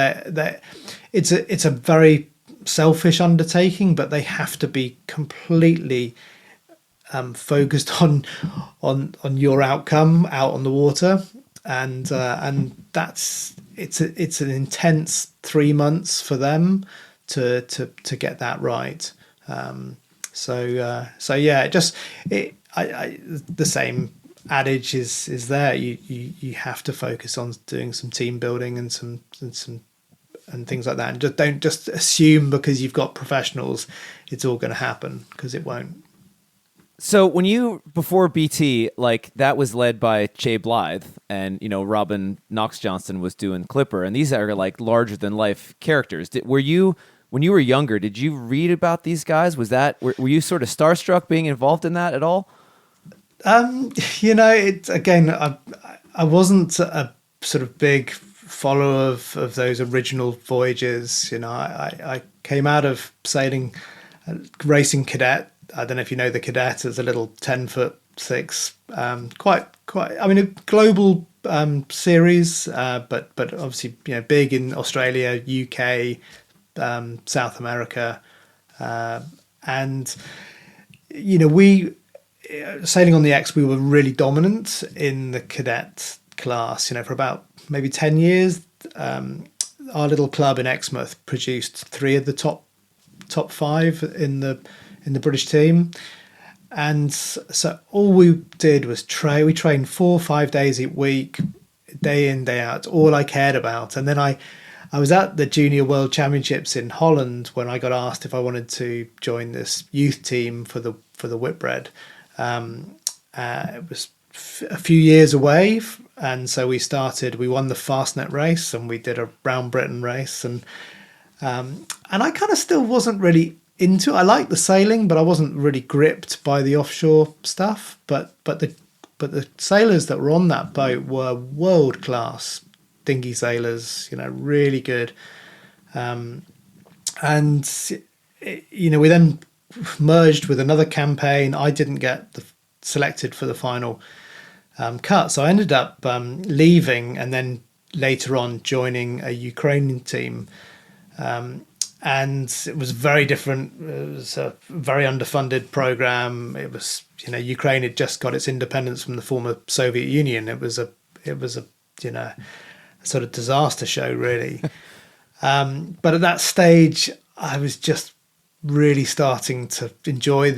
it's a very selfish undertaking, but they have to be completely focused on your outcome out on the water, and that's it's an intense 3 months for them to get that right. So yeah, the same adage is there. You have to focus on doing some team building and some and things like that, and don't just assume because you've got professionals it's all going to happen, because it won't. So when you, before BT, like that was led by Che Blythe, and Robin Knox Johnston was doing Clipper, and these are like larger than life characters. Were you, when you were younger, did you read about these guys? Were you sort of starstruck being involved in that at all? It's again, I wasn't a sort of big follower of those original voyages. I came out of sailing, racing cadet. I don't know if you know the Cadet as a little 10'6", quite. I mean, a global series, but obviously big in Australia, UK, South America, and we sailing on the X. We were really dominant in the cadet class. For about maybe 10 years. Our little club in Exmouth produced 3 of the top 5 in the British team, and so all we did was train. We trained 4 or 5 days a week, day in, day out. All I cared about. And then I was at the Junior World Championships in Holland when I got asked if I wanted to join this youth team for the Whitbread. It was a few years away, and so we won the Fastnet race, and we did a round Britain race, and I kind of still wasn't really into it. I liked the sailing, but I wasn't really gripped by the offshore stuff. But the sailors that were on that boat were world class dinghy sailors, really good. And we then merged with another campaign. I didn't get selected for the final cut, so I ended up leaving, and then later on joining a Ukrainian team. And it was very different. It was a very underfunded program. It was, Ukraine had just got its independence from the former Soviet Union. It was a sort of disaster show, really. But at that stage, I was just really starting to enjoy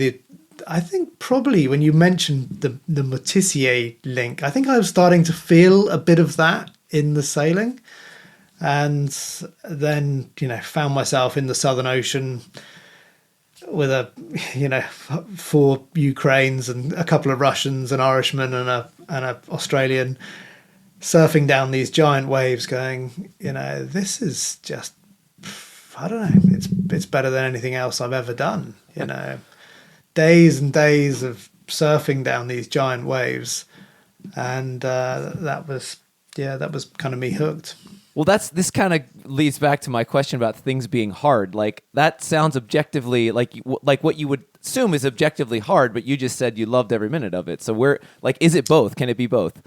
I think probably when you mentioned the Motissier link, I think I was starting to feel a bit of that in the sailing. And then, found myself in the Southern Ocean with 4 Ukraines and a couple of Russians, an Irishman and a Australian, surfing down these giant waves going, this is just, I don't know, it's better than anything else I've ever done. Days and days of surfing down these giant waves. And that was kind of me hooked. Well, this kind of leads back to my question about things being hard. Like that sounds objectively like what you would assume is objectively hard, but you just said you loved every minute of it. So is it both? Can it be both?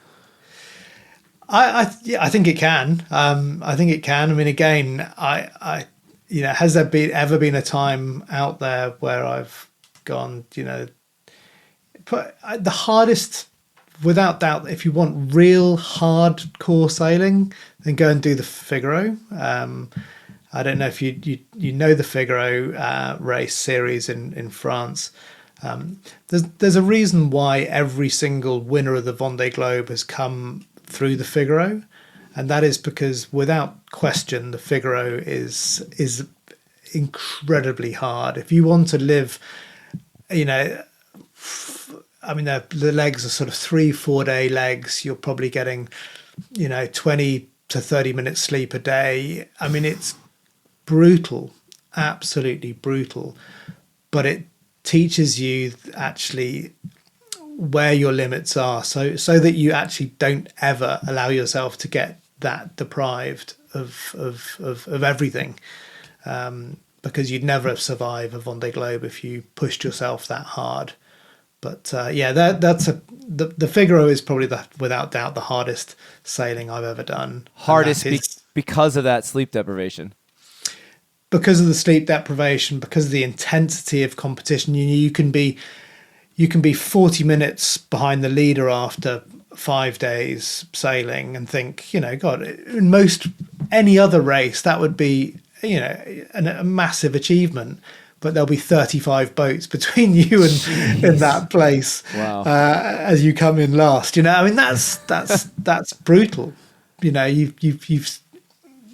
I think it can. I think it can. I mean, again, I has there ever been a time out there where I've gone, the hardest, without doubt, if you want real hardcore sailing, then go and do the Figaro. I don't know if you know the Figaro race series in France. There's a reason why every single winner of the Vendée Globe has come through the Figaro, and that is because, without question, the Figaro is incredibly hard. If you want to live, the legs are sort of 3-4 day legs. You're probably getting, 20 to 30 minutes sleep a day. I mean, it's brutal, absolutely brutal, but it teaches you actually where your limits are, so that you actually don't ever allow yourself to get that deprived of everything, because you'd never survive a Vendée Globe if you pushed yourself that hard. But the Figaro is probably without doubt the hardest sailing I've ever done. Hardest because of that sleep deprivation. Because of the sleep deprivation, because of the intensity of competition. You can be 40 minutes behind the leader after 5 days sailing and think, God, in any other race that would be, a massive achievement. But there'll be 35 boats between you and that place. Wow. As you come in last. That's brutal.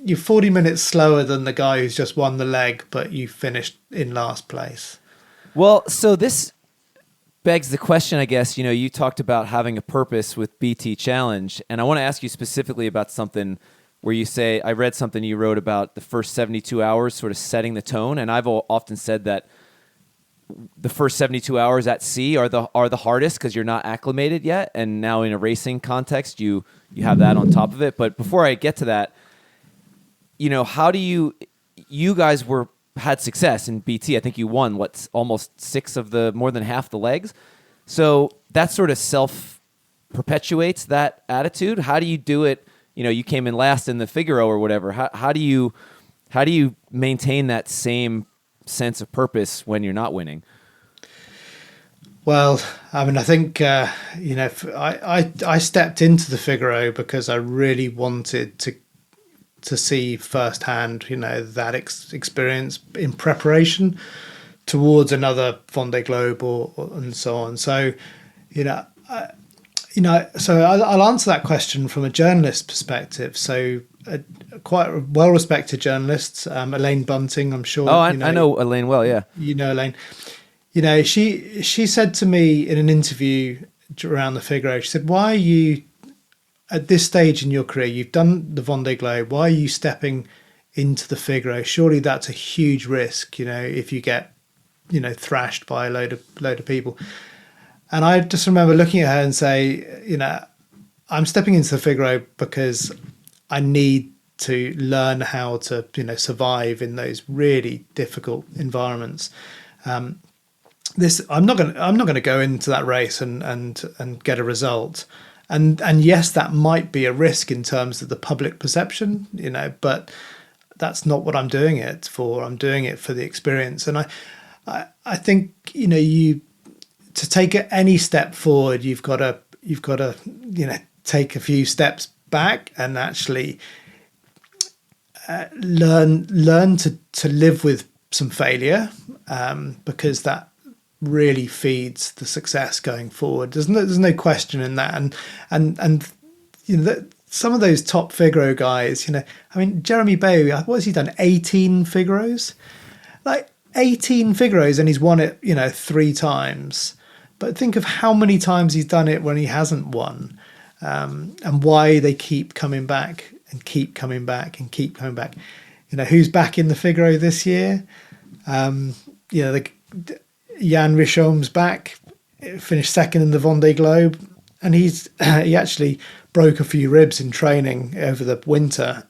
You're 40 minutes slower than the guy who's just won the leg, but you finished in last place. Well, so this begs the question, I guess. You talked about having a purpose with BT Challenge, and I want to ask you specifically about something where you say, I read something you wrote about the first 72 hours sort of setting the tone, and I've often said that the first 72 hours at sea are the hardest because you're not acclimated yet, and now in a racing context, you have that on top of it. But before I get to that, how do you guys had success in BT? I think you won almost more than half the legs. So that sort of self-perpetuates that attitude. How do you do it? You came in last in the Figaro or whatever. How do you maintain that same sense of purpose when you're not winning? Well, I think I stepped into the Figaro because I really wanted to see firsthand, that experience in preparation towards another Vendée Globe and so on. So, so I'll answer that question from a journalist perspective. So, quite a well-respected journalist, Elaine Bunting, I'm sure. Oh, I know Elaine well, yeah. You know Elaine. She said to me in an interview around the Figaro, she said, "Why are you, at this stage in your career, you've done the Vendée Globe, why are you stepping into the Figaro? Surely that's a huge risk, if you get, thrashed by a load of people." And I just remember looking at her and say, I'm stepping into the Figaro because I need to learn how to, survive in those really difficult environments. I'm not going to go into that race and get a result. And yes, that might be a risk in terms of the public perception, but that's not what I'm doing it for. I'm doing it for the experience. And I think, to take any step forward, you've got to take a few steps back and actually learn to live with some failure, because that really feeds the success going forward. There's no question in that. And some of those top Figaro guys, Jeremy Bay, what has he done? 18 Figaros, like 18 Figaros, and he's won it, 3 times. But think of how many times he's done it when he hasn't won, and why they keep coming back and keep coming back and keep coming back. Who's back in the Figaro this year? Jan Richaume's back, finished second in the Vendée Globe, and he actually broke a few ribs in training over the winter.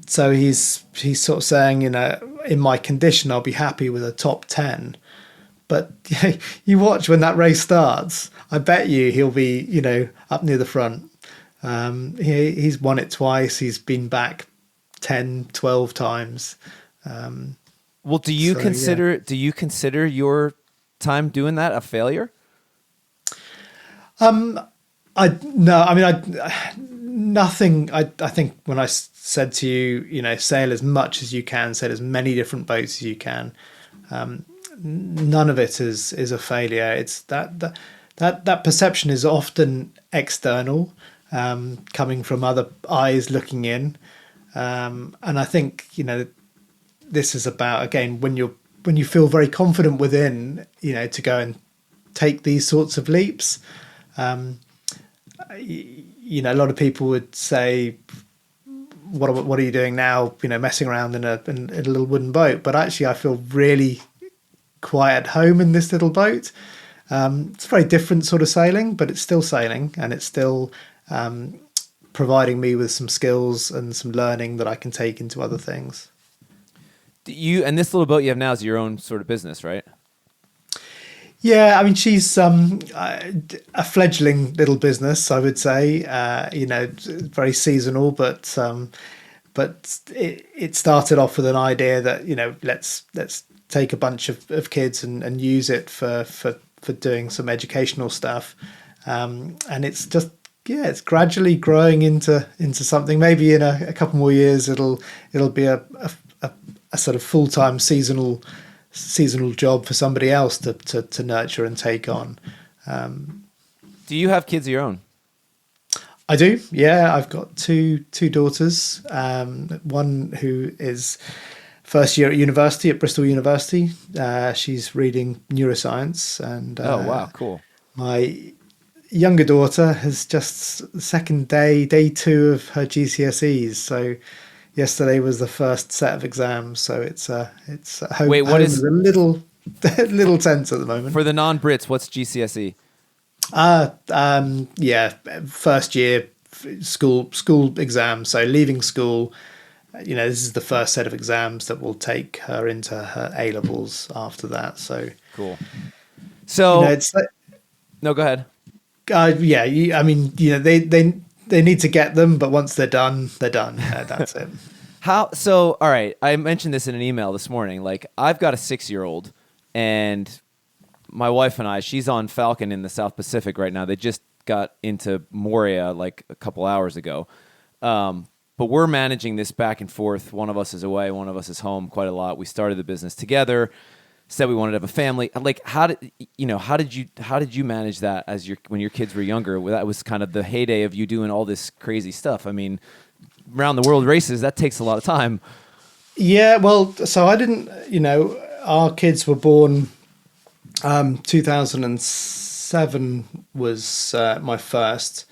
So he's sort of saying, in my condition, I'll be happy with a top 10. But you watch when that race starts, I bet you he'll be, up near the front. He's won it twice. He's been back 10, 12 times. Well, do you consider your time doing that a failure? Nothing. I think when I said to you, sail as much as you can, sail as many different boats as you can. None of it is a failure. It's that perception is often external, coming from other eyes looking in, and I think this is about, again, when you feel very confident within, to go and take these sorts of leaps. A lot of people would say, what are you doing now? Messing around in a little wooden boat. But actually, I feel really quite at home in this little boat. It's a very different sort of sailing, but it's still sailing, and it's still providing me with some skills and some learning that I can take into other things. And this little boat you have now is your own sort of business, right? Yeah, I mean, she's a fledgling little business, I would say. Very seasonal, but it started off with an idea that let's take a bunch of kids and use it for doing some educational stuff, and it's just it's gradually growing into something. Maybe in a couple more years, it'll be a sort of full-time seasonal job for somebody else to nurture and take on. Do you have kids of your own? I do. Yeah, I've got two daughters. One who is first year at university at Bristol University. She's reading neuroscience, and oh wow, cool. My younger daughter has just day 2 of her GCSEs. So yesterday was the first set of exams, so it's home. Wait, what is a little tense at the moment. For the non-Brits, what's GCSE? First year school exams. So leaving school, this is the first set of exams that will take her into her A levels after that. So cool. So it's no, go ahead. They need to get them, but once they're done, they're done. That's it. All right. I mentioned this in an email this morning. Like, I've got a 6-year-old, and my wife and I, she's on Falcon in the South Pacific right now. They just got into Moria like a couple hours ago. But we're managing this back and forth. One of us is away, one of us is home quite a lot. We started the business together. Said we wanted to have a family. Like, how did you manage that when your kids were younger? That was kind of the heyday of you doing all this crazy stuff. I mean, round the world races, that takes a lot of time. Yeah, well, so I didn't. Our kids were born. 2007 was my first.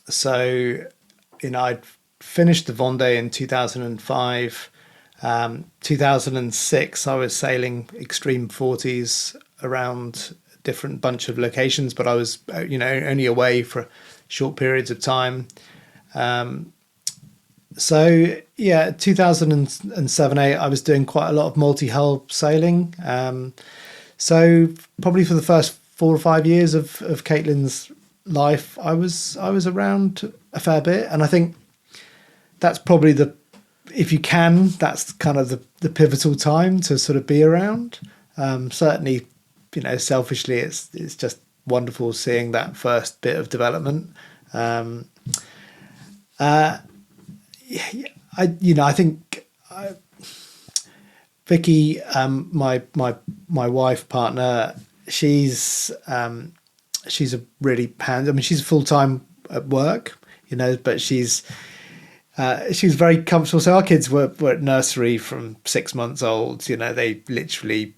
So I'd finished the Vendée in 2005. 2006, I was sailing Extreme 40s around a different bunch of locations, but I was, only away for short periods of time. 2007-8, I was doing quite a lot of multi-hull sailing. So probably for the first 4 or 5 years of Caitlin's life, I was around a fair bit, and I think that's probably if you can, that's kind of the pivotal time to sort of be around. Certainly, selfishly, it's just wonderful seeing that first bit of development. I think Vicky, my wife partner, she's a really she's full time at work, but she's very comfortable. So our kids were at nursery from 6 months old. They literally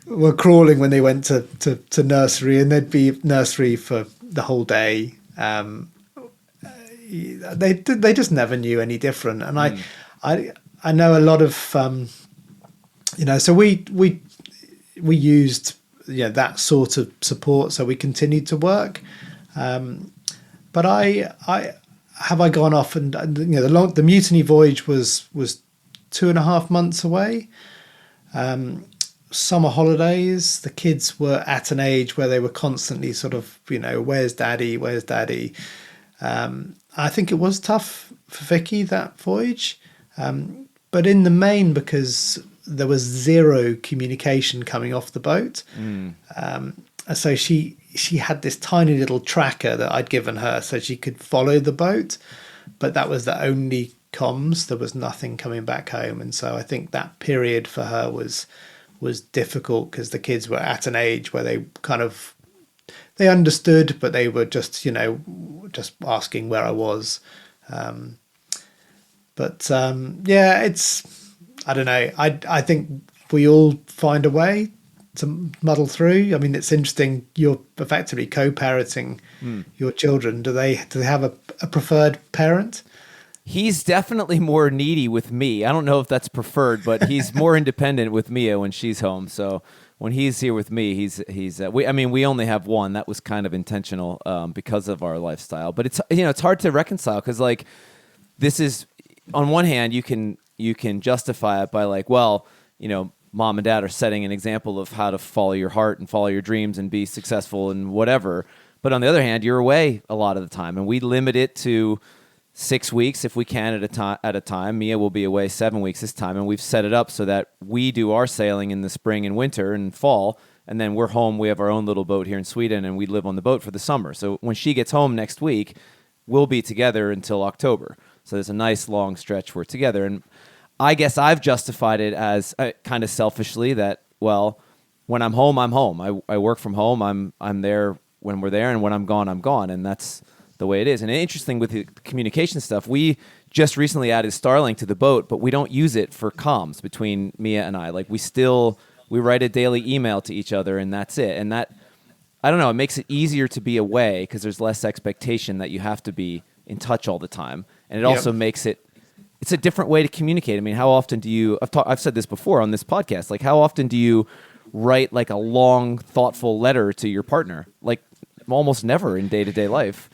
were crawling when they went to nursery, and they'd be at nursery for the whole day. They just never knew any different. And I know a lot of so we used that sort of support, so we continued to work. But I gone off and the mutiny voyage was 2.5 months away. Summer holidays, the kids were at an age where they were constantly sort of where's daddy, I think it was tough for Vicky that voyage, but in the main because there was zero communication coming off the boat. So she had this tiny little tracker that I'd given her so she could follow the boat, but that was the only comms. There was nothing coming back home, and so I think that period for her was difficult because the kids were at an age where they understood, but they were just just asking where I was. It's, I don't know. I think we all find a way to muddle through. I mean, it's interesting. You're effectively co-parenting your children. Do they have a preferred parent? He's definitely more needy with me. I don't know if that's preferred, but he's more independent with Mia when she's home. So when he's here with me, we only have one. That was kind of intentional because of our lifestyle. But it's hard to reconcile because like this is, on one hand, you can justify it by like, well, mom and dad are setting an example of how to follow your heart and follow your dreams and be successful and whatever. But on the other hand, you're away a lot of the time, and we limit it to 6 weeks if we can at a time. Mia will be away 7 weeks this time, and we've set it up so that we do our sailing in the spring and winter and fall, and then we're home. We have our own little boat here in Sweden, and we live on the boat for the summer. So when she gets home next week, we'll be together until October. So there's a nice long stretch we're together. And I guess I've justified it as kind of selfishly that, well, when I'm home, I'm home. I work from home. I'm there when we're there, and when I'm gone, I'm gone. And that's the way it is. And interesting with the communication stuff, we just recently added Starlink to the boat, but we don't use it for comms between Mia and I. Like we write a daily email to each other, and that's it. And that, I don't know, it makes it easier to be away because there's less expectation that you have to be in touch all the time. And it also makes it's a different way to communicate. I mean, how often do you, I've said this before on this podcast, like how often do you write like a long, thoughtful letter to your partner? Like almost never in day-to-day life.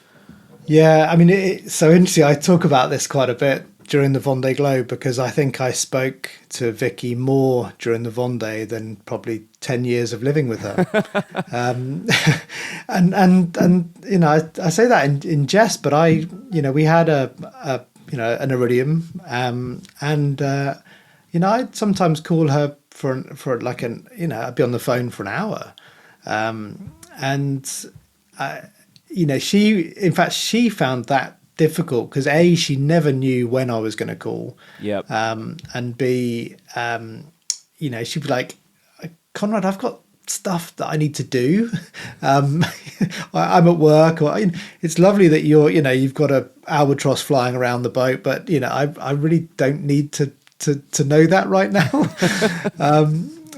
Yeah, I mean, it's so interesting. I talk about this quite a bit during the Vendée Globe because I think I spoke to Vicky more during the Vendée than probably 10 years of living with her. And I say that in jest, but we had an iridium, I'd sometimes call her for like I'd be on the phone for an hour, she found that difficult because she never knew when I was going to call. Yep. And B, she'd be like, Conrad, I've got stuff that I need to do. I'm at work, or it's lovely that you've got a albatross flying around the boat, but I really don't need to know that right now.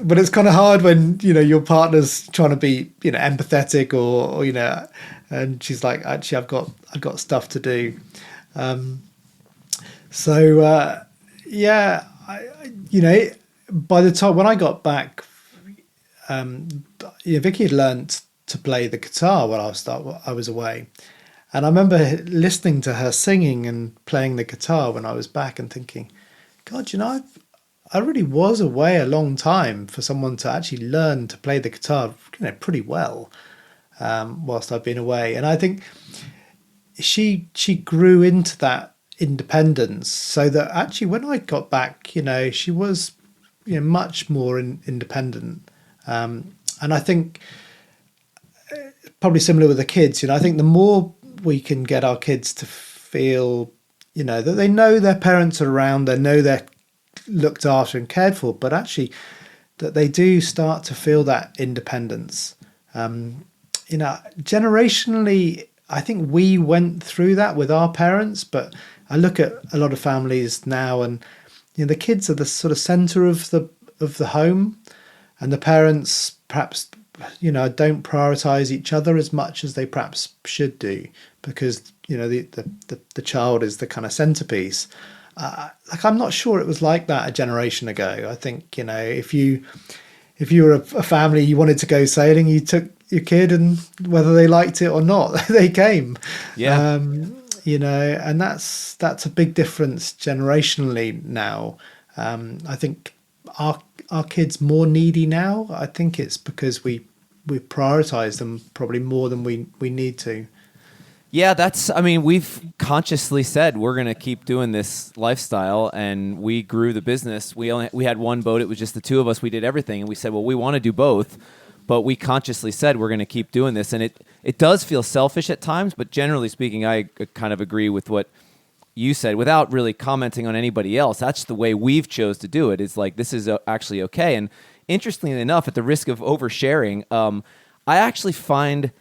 But it's kind of hard when your partner's trying to be empathetic or and she's like, actually I've got stuff to do. By the time when I got back, Vicky had learnt to play the guitar while I was away, and I remember listening to her singing and playing the guitar when I was back and thinking, God, I really was away a long time for someone to actually learn to play the guitar, pretty well, whilst I've been away. And I think she grew into that independence, so that actually when I got back, she was much more independent. And I think probably similar with the kids, I think the more we can get our kids to feel, that they know their parents are around, they know they're looked after and cared for, but actually that they do start to feel that independence. Generationally, I think we went through that with our parents, but I look at a lot of families now, and the kids are the sort of center of the home, and the parents perhaps don't prioritize each other as much as they perhaps should do, because the child is the kind of centerpiece. I'm not sure it was like that a generation ago. I think if you were a family, you wanted to go sailing, you took your kid, and whether they liked it or not, they came. Yeah. And that's a big difference generationally now. I think our kids more needy now. I think it's because we prioritize them probably more than we need to. Yeah, we've consciously said we're going to keep doing this lifestyle, and we grew the business. We had one boat. It was just the two of us. We did everything, and we said, well, we want to do both, but we consciously said we're going to keep doing this. And it does feel selfish at times, but generally speaking, I kind of agree with what you said without really commenting on anybody else. That's the way we've chose to do it. It's like, this is actually okay. And interestingly enough, at the risk of oversharing, I actually find,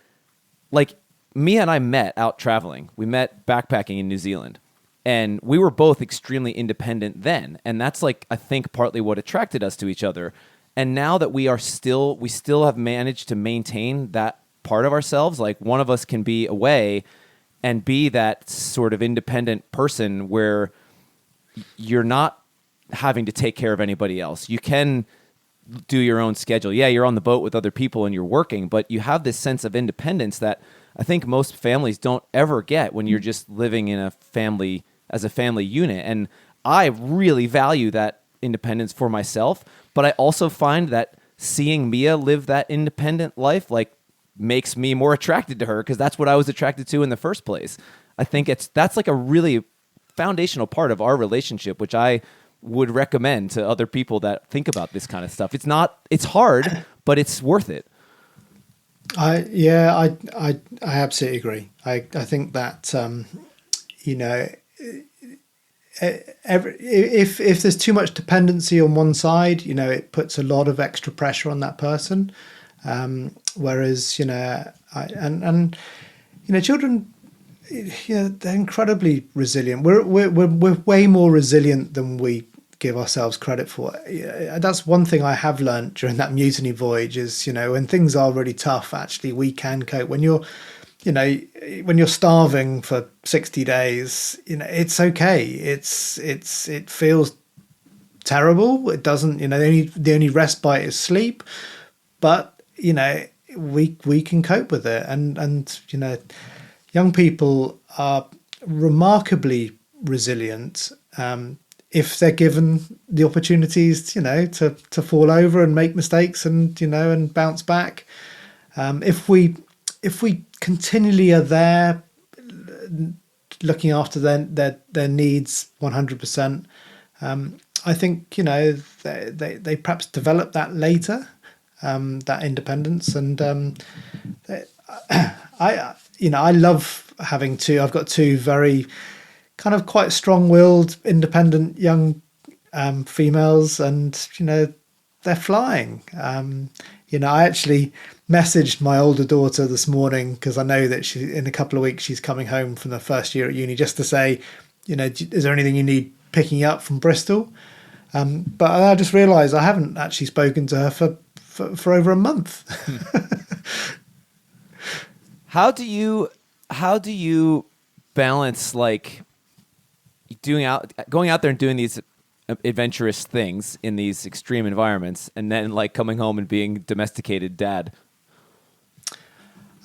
like, Mia and I met out traveling. We met backpacking in New Zealand, and we were both extremely independent then. And that's, like, I think partly what attracted us to each other. And now that we still have managed to maintain that part of ourselves. Like, one of us can be away and be that sort of independent person where you're not having to take care of anybody else. You can do your own schedule. Yeah, you're on the boat with other people and you're working, but you have this sense of independence that I think most families don't ever get when you're just living in a family as a family unit. And I really value that independence for myself, but I also find that seeing Mia live that independent life, like, makes me more attracted to her because that's what I was attracted to in the first place. I think that's like a really foundational part of our relationship, which I would recommend to other people that think about this kind of stuff. It's hard, but it's worth it. I absolutely agree. I think that if there's too much dependency on one side, it puts a lot of extra pressure on that person. Whereas children, they're incredibly resilient. We're way more resilient than we give ourselves credit for. That's one thing I have learned during that mutiny voyage is, when things are really tough, actually we can cope. When you're starving for 60 days, it's okay. It feels terrible. It doesn't, the only respite is sleep, but we can cope with it. And young people are remarkably resilient, if they're given the opportunities, to fall over and make mistakes and bounce back. If we continually are there looking after their needs 100%, I think they perhaps develop that later, that independence. And I love having I've got two very kind of quite strong-willed, independent young females, and they're flying. I actually messaged my older daughter this morning because I know that in a couple of weeks she's coming home from the first year at uni, just to say, is there anything you need picking up from Bristol? But I just realised I haven't actually spoken to her for over a month. How do you balance, like, going out there and doing these adventurous things in these extreme environments, and then, like, coming home and being domesticated dad?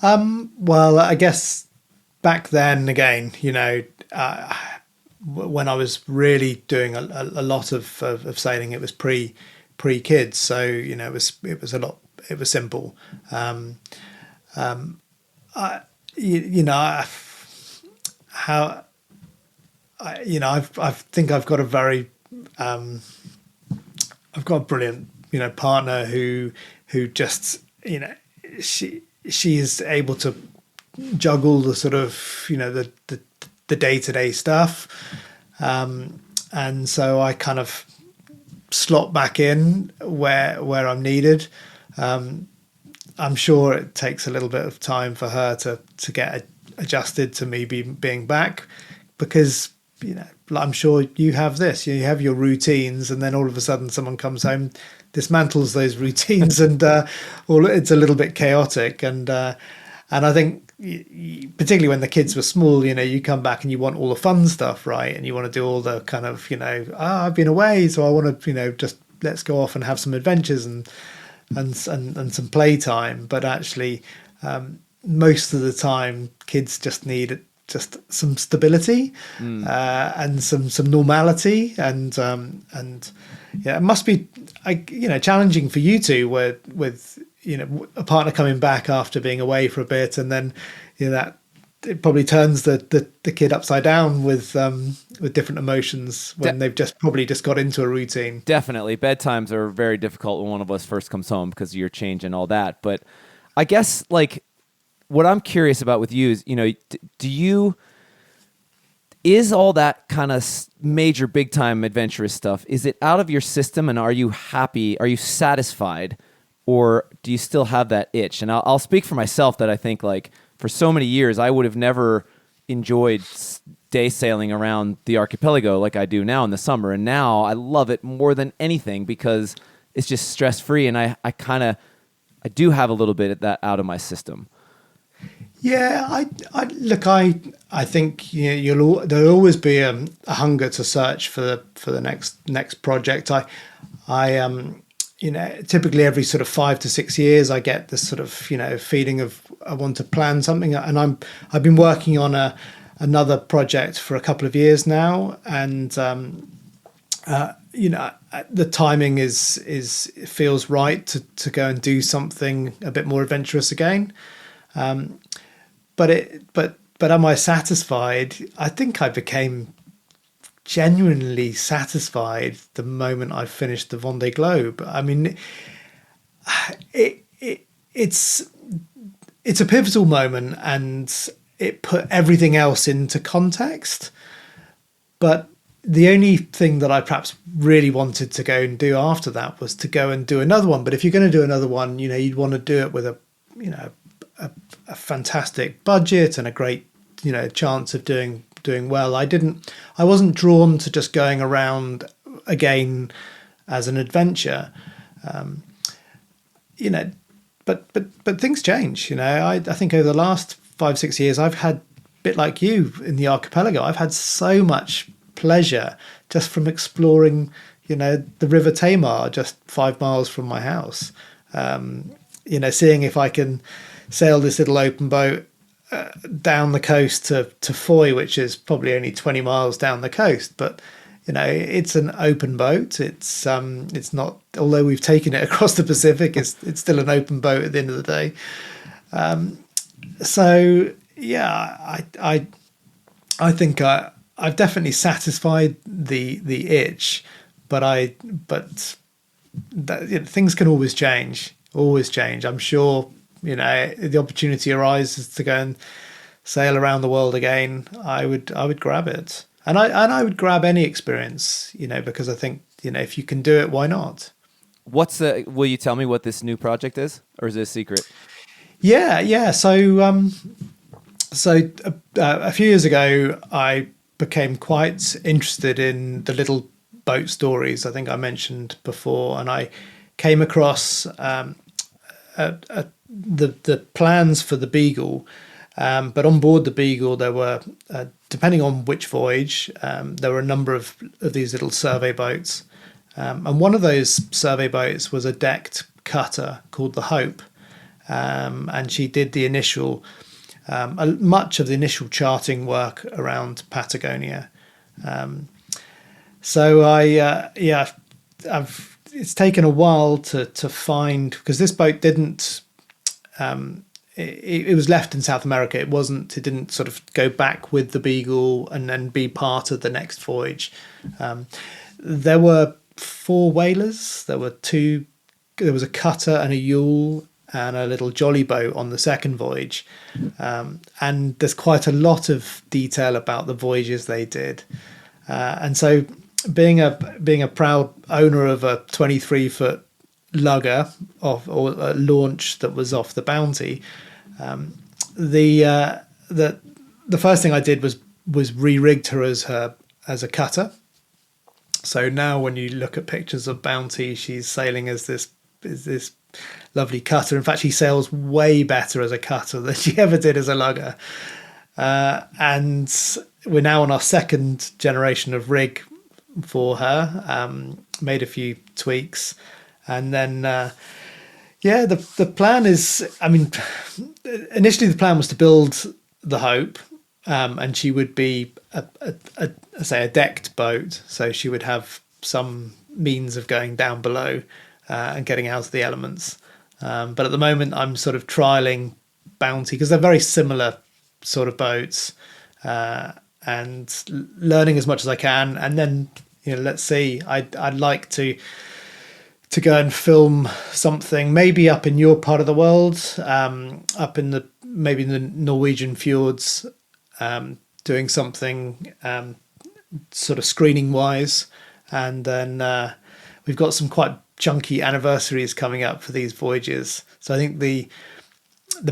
Well, I guess back then, again, when I was really doing a lot of sailing, it was pre kids, so it was simple. I think I've got a very I've got a brilliant partner who just she is able to juggle the sort of the day-to-day stuff, and so I kind of slot back in where I'm needed. I'm sure it takes a little bit of time for her to get adjusted to me being back, because I'm sure you have this. You have your routines, and then all of a sudden someone comes home, dismantles those routines, and it's a little bit chaotic. And I think particularly when the kids were small, you come back and you want all the fun stuff, right? And you want to do all the kind of I've been away, so I want to just let's go off and have some adventures and some playtime. But actually, most of the time, kids just need just some stability and some normality, and it must be challenging for you two, with a partner coming back after being away for a bit, and then that it probably turns the kid upside down with different emotions when they've probably just got into a routine. Definitely. Bedtimes are very difficult when one of us first comes home because you're changing all that. But I guess like what I'm curious about with you is, is all that kind of major big time adventurous stuff, is it out of your system, and are you happy? Are you satisfied, or do you still have that itch? And I'll speak for myself that I think like for so many years, I would have never enjoyed day sailing around the archipelago like I do now in the summer. And now I love it more than anything because it's just stress free. And I do have a little bit of that out of my system. Yeah, I think there'll always be a hunger to search for the next project. Typically every sort of 5 to 6 years, I get this sort of feeling of I want to plan something, and I've been working on another project for a couple of years now, and the timing it feels right to go and do something a bit more adventurous again. But am I satisfied? I think I became genuinely satisfied the moment I finished the Vendée Globe. I mean, it's a pivotal moment, and it put everything else into context. But the only thing that I perhaps really wanted to go and do after that was to go and do another one. But if you're going to do another one, you'd want to do it with a fantastic budget and a great, chance of doing well. I wasn't drawn to just going around again as an adventure. But things change. I think over the last 5-6 years, I've had, a bit like you in the archipelago, I've had so much pleasure just from exploring, the River Tamar just 5 miles from my house. Seeing if I can sail this little open boat down the coast to Foy, which is probably only 20 miles down the coast, but it's an open boat. It's not, although we've taken it across the Pacific, it's still an open boat at the end of the day. So yeah, I think I've definitely satisfied the itch, but things can always change. I'm sure the opportunity arises to go and sail around the world again. I would grab it, and I would grab any experience, because I think if you can do it, why not? Will you tell me what this new project is, or is it a secret? Yeah. So a few years ago, I became quite interested in the little boat stories I think I mentioned before, and I came across the plans for the Beagle, but on board the Beagle there were, depending on which voyage, there were a number of these little survey boats, and one of those survey boats was a decked cutter called the Hope, and she did the initial much of the initial charting work around Patagonia. It's taken a while to find, because this boat didn't. It was left in South America. It didn't sort of go back with the Beagle and then be part of the next voyage. There were 4 whalers. There was a cutter and a yawl and a little jolly boat on the second voyage. And there's quite a lot of detail about the voyages they did. And so being a proud owner of a 23-foot lugger or a launch that was off the Bounty, the first thing I did was re-rigged her as a cutter. So now when you look at pictures of Bounty, she's sailing as this lovely cutter. In fact, she sails way better as a cutter than she ever did as a lugger. And we're now on our second generation of rig for her, made a few tweaks. And then, the plan is, initially the plan was to build the Hope, and she would be a decked boat. So she would have some means of going down below and getting out of the elements. But at the moment I'm sort of trialing Bounty because they're very similar sort of boats, and learning as much as I can. And then, let's see, I'd like to go and film something maybe up in your part of the world, up in maybe in the Norwegian fjords, doing something sort of screening wise. And then we've got some quite chunky anniversaries coming up for these voyages. So I think the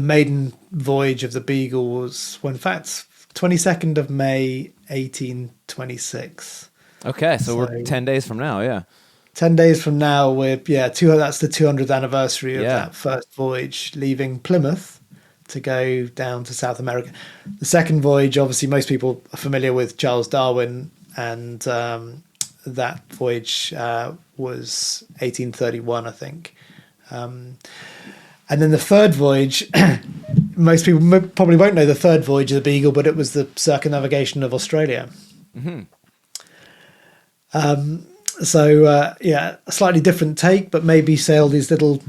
maiden voyage of the Beagle was, well, in fact, 22nd of May 1826. Okay, so we're 10 days from now. Yeah. 10 days from now, that's the 200th anniversary of that first voyage, leaving Plymouth to go down to South America. The second voyage, obviously, most people are familiar with Charles Darwin, and that voyage was 1831, I think. And then the third voyage, most people probably won't know the third voyage of the Beagle, but it was the circumnavigation of Australia. Mm-hmm. So a slightly different take, but maybe sail these little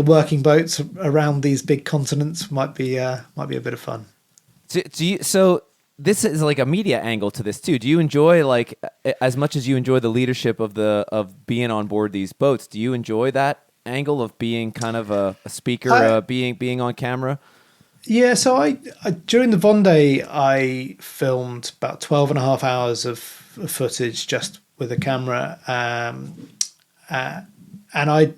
working boats around these big continents might be a bit of fun. So this is like a media angle to this too. Do you enjoy, like, as much as you enjoy the leadership of being on board these boats? Do you enjoy that angle of being kind of a speaker, being on camera? Yeah. So I during the Vendée, I filmed about 12 and a half hours of footage just with a camera, and I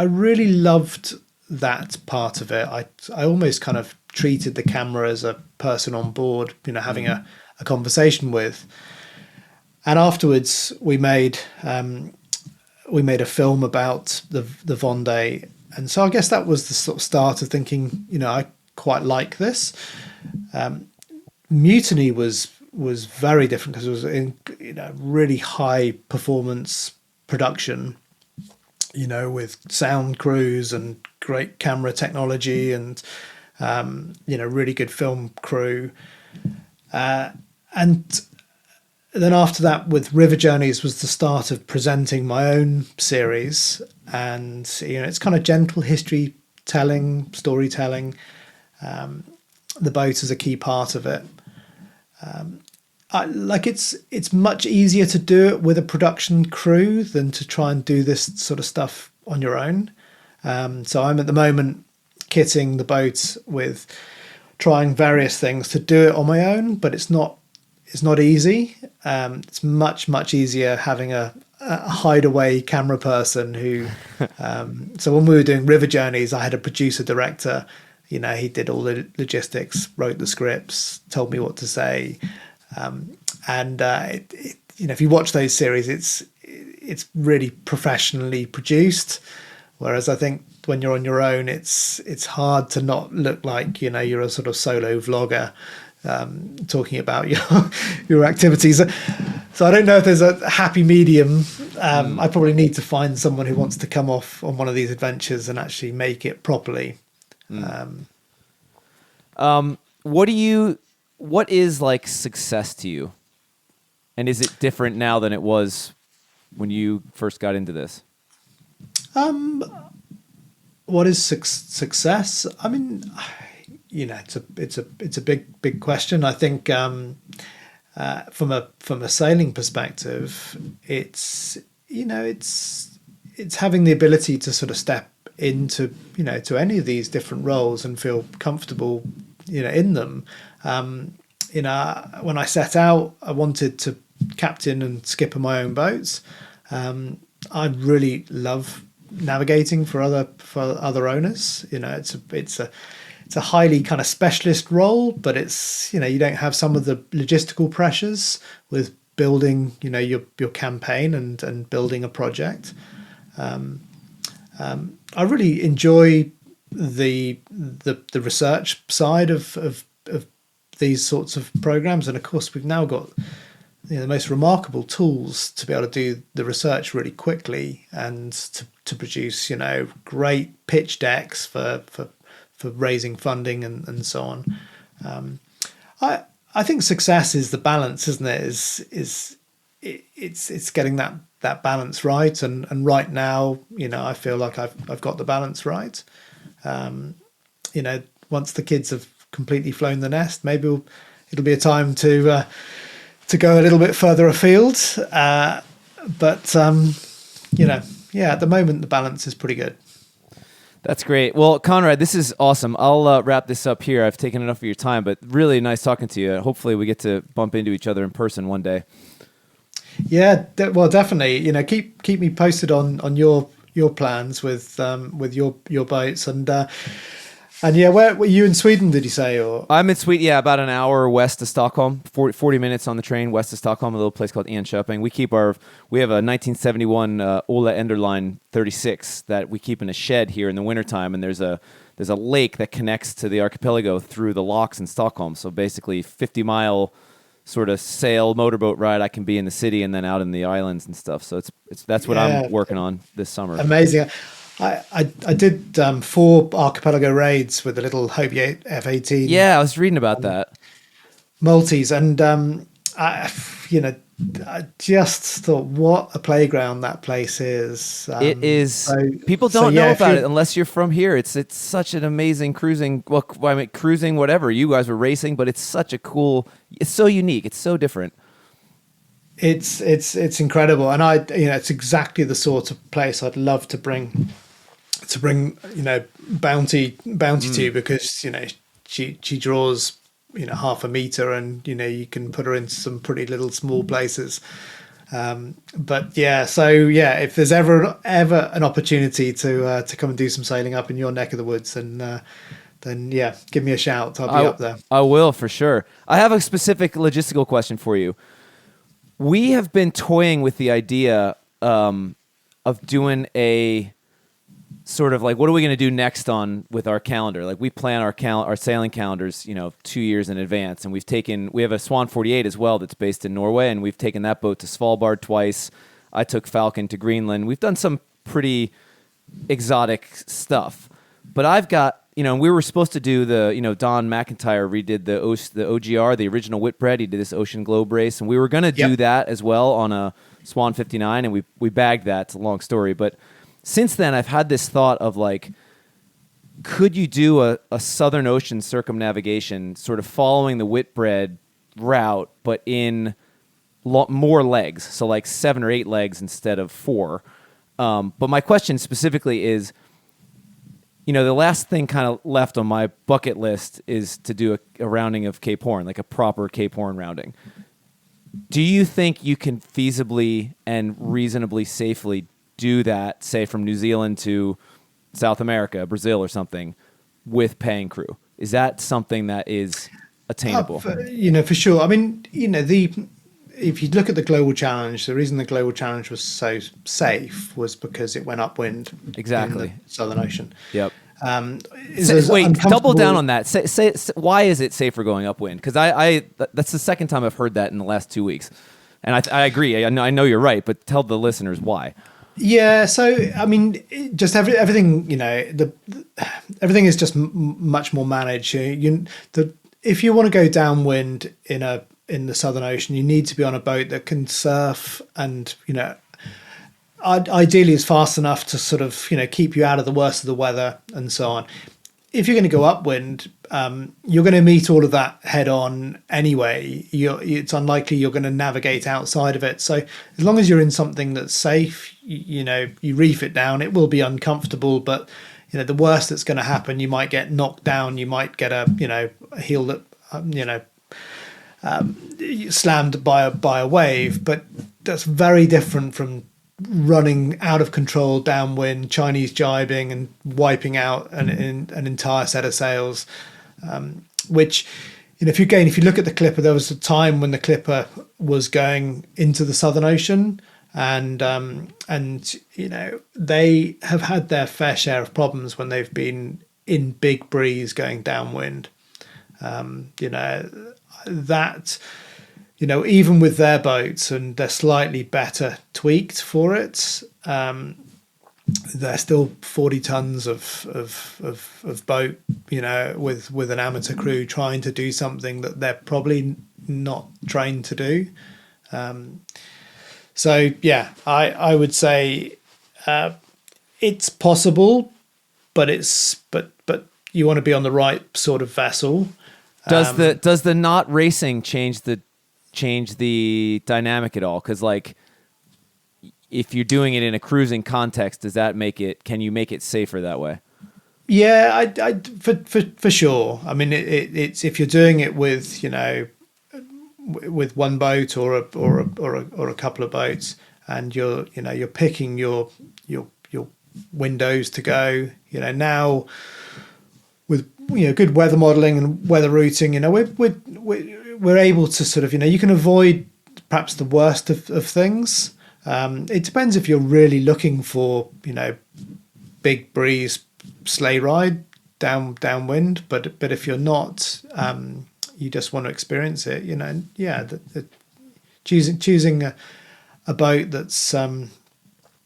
really loved that part of it. I almost kind of treated the camera as a person on board, having a conversation with. And afterwards, we made a film about the Vendée, and so I guess that was the sort of start of thinking, I quite like this. Mutiny was very different because it was in really high performance production, with sound crews and great camera technology and really good film crew, and then after that with River Journeys was the start of presenting my own series, and it's kind of gentle history telling, storytelling. The boat is a key part of it. It's much easier to do it with a production crew than to try and do this sort of stuff on your own. So I'm at the moment kitting the boat with trying various things to do it on my own, but it's not easy. It's much easier having a hideaway camera person who. So when we were doing River Journeys, I had a producer director. He did all the logistics, wrote the scripts, told me what to say. If you watch those series, it's really professionally produced. Whereas I think when you're on your own, it's hard to not look like you're a sort of solo vlogger talking about your activities. So I don't know if there's a happy medium. I probably need to find someone who wants to come off on one of these adventures and actually make it properly. What is like success to you? And is it different now than it was when you first got into this? What is success? I mean, it's a big question. I think from a sailing perspective, it's having the ability to sort of step into to any of these different roles and feel comfortable in them. When I set out, I wanted to captain and skipper my own boats. I really love navigating for other owners. It's a highly kind of specialist role, but it's you don't have some of the logistical pressures with building your campaign and building a project. I really enjoy the research side of these sorts of programs, and of course we've now got the most remarkable tools to be able to do the research really quickly and to produce great pitch decks for raising funding and so on. I think success is the balance, isn't it? It's getting that balance right, and right now I feel like I've got the balance right. Once the kids have completely flown the nest. Maybe it'll be a time to go a little bit further afield. But at the moment the balance is pretty good. That's great. Well, Conrad, this is awesome. I'll wrap this up here. I've taken enough of your time, but really nice talking to you. Hopefully we get to bump into each other in person one day. Yeah, well, definitely. Keep me posted on your plans with your boats and yeah, where were you in Sweden? Did you say? Or I'm in Sweden. Yeah, about an hour west of Stockholm. 40 minutes on the train west of Stockholm. A little place called Enköping. We have a 1971 Ola Enderline 36 that we keep in a shed here in the wintertime, and there's a lake that connects to the archipelago through the locks in Stockholm. So basically, 50-mile sort of sail motorboat ride. I can be in the city and then out in the islands and stuff. So that's what I'm working on this summer. Amazing. I did 4 archipelago raids with the little Hobie F-18. Yeah, I was reading about that. Maltese, and I just thought, what a playground that place is. It is. People don't know about it unless you're from here. It's such an amazing cruising. Well, I mean, cruising, whatever. You guys were racing, but it's such a cool. It's so unique. It's so different. It's incredible, and it's exactly the sort of place I'd love to bring Bounty to, because she draws half a meter, and you can put her into some pretty little small places. But yeah, so yeah, if there's ever an opportunity to come and do some sailing up in your neck of the woods, then yeah, give me a shout. I'll be up there. I will, for sure. I have a specific logistical question for you. We have been toying with the idea of doing a sort of like, what are we going to do next with our calendar? Like, we plan our sailing calendars, 2 years in advance, and we have a Swan 48 as well that's based in Norway, and we've taken that boat to Svalbard twice. I took Falcon to Greenland. We've done some pretty exotic stuff, but I've got, we were supposed to do Don McIntyre redid the OGR, the original Whitbread. He did this Ocean Globe race, and we were going to do that as well on a Swan 59, and we bagged that. It's a long story, but since then, I've had this thought of like, could you do a Southern Ocean circumnavigation, sort of following the Whitbread route, but in more legs, so like 7 or 8 legs instead of 4. But my question specifically is, the last thing kind of left on my bucket list is to do a rounding of Cape Horn, like a proper Cape Horn rounding. Do you think you can feasibly and reasonably safely do that, say from New Zealand to South America, Brazil or something, with paying crew? Is that something that is attainable? For sure. I mean, if you look at the Global Challenge, the reason the Global Challenge was so safe was because it went upwind. Exactly. In the Southern Ocean. Yep. Wait, double down on that. Say, why is it safer going upwind? Because that's the second time I've heard that in the last 2 weeks, and I agree. I know you're right, but tell the listeners why. Yeah, so I mean, just everything. Everything is just much more managed. If you want to go downwind in the Southern Ocean, you need to be on a boat that can surf, and ideally is fast enough to sort of keep you out of the worst of the weather and so on. If you're going to go upwind, you're going to meet all of that head on anyway. It's unlikely you're going to navigate outside of it. So as long as you're in something that's safe, you reef it down. It will be uncomfortable, but the worst that's going to happen, you might get knocked down. You might get a heel that slammed by a wave. But that's very different from running out of control downwind, Chinese jibing and wiping out an entire set of sails, which if you look at the Clipper, there was a time when the Clipper was going into the Southern Ocean, and they have had their fair share of problems when they've been in big breeze going downwind. Even with their boats, and they're slightly better tweaked for it, they're still 40 tons of boat, with an amateur crew trying to do something that they're probably not trained to do. So yeah, I would say it's possible, but you want to be on the right sort of vessel. Does the not racing change the dynamic at all? Because like, if you're doing it in a cruising context, can you make it safer that way? Yeah, for sure. I mean, it's if you're doing it with with one boat or a couple of boats, and you're picking your windows to go. Now with good weather modeling and weather routing, we're able to sort of you can avoid perhaps the worst of things. It depends if you're really looking for big breeze sleigh ride downwind, but if you're not, you just want to experience it. Choosing a boat that's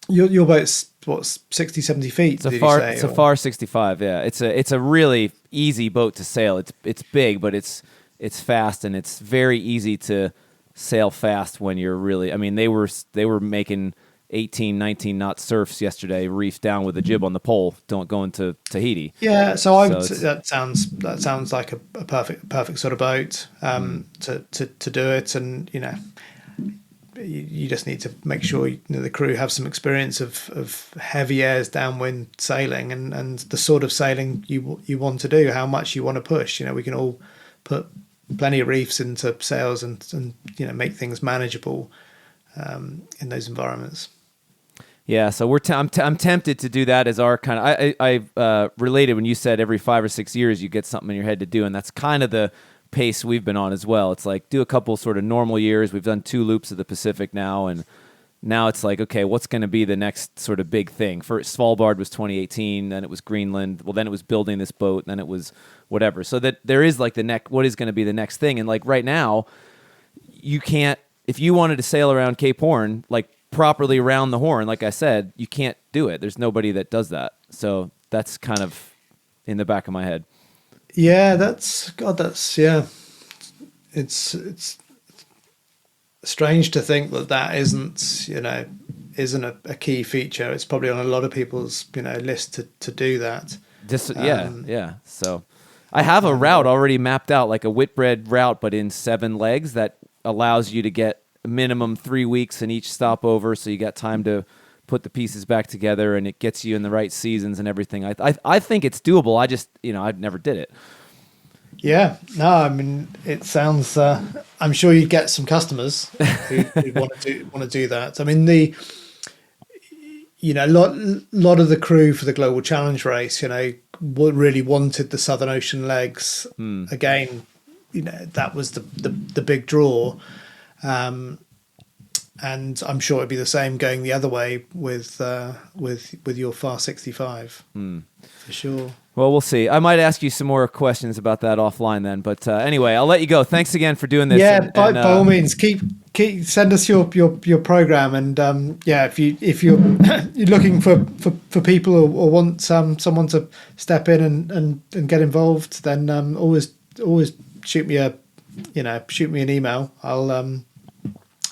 your boat's what 60, 70 feet. It's a FAR 65. Yeah, it's a really easy boat to sail. It's big, but it's fast, and it's very easy to sail fast when you're really. I mean, they were making 18, 19 knot surfs yesterday, reefed down with a jib on the pole, going to Tahiti. Yeah, that sounds like a perfect sort of boat to do it, and you just need to make sure the crew have some experience of heavy airs downwind sailing and the sort of sailing you want to do, how much you want to push. We can all put plenty of reefs into sails and make things manageable in those environments. Yeah, so I'm tempted to do that as our kind of. I related when you said every 5 or 6 years you get something in your head to do, and that's kind of the pace we've been on as well. It's like do a couple sort of normal years. We've done 2 loops of the Pacific now, and now it's like, okay, what's going to be the next sort of big thing? First, Svalbard was 2018, then it was Greenland. Well, then it was building this boat, and then it was whatever. So that there is like what is going to be the next thing, and like right now, you can't. If you wanted to sail around Cape Horn, like properly around the Horn, like I said, you can't do it. There's nobody that does that. So that's kind of in the back of my head. Yeah, it's strange to think that isn't a key feature. It's probably on a lot of people's list to do that. Yeah. So I have a route already mapped out, like a Whitbread route, but in 7 legs that allows you to get a minimum 3 weeks in each stopover, so you got time to put the pieces back together, and it gets you in the right seasons and everything. I think it's doable. I just I never did it. Yeah, no, I mean it sounds. I'm sure you'd get some customers who want to do that. I mean a lot of the crew for the Global Challenge race, really wanted the Southern Ocean legs. Again, that was the big draw. And I'm sure it'd be the same going the other way with your FAR 65 for sure. Well, we'll see. I might ask you some more questions about that offline then. But anyway, I'll let you go. Thanks again for doing this. Yeah, by all means, keep send us your program, and if you're you're looking for people or want someone to step in and get involved, then always shoot me an email.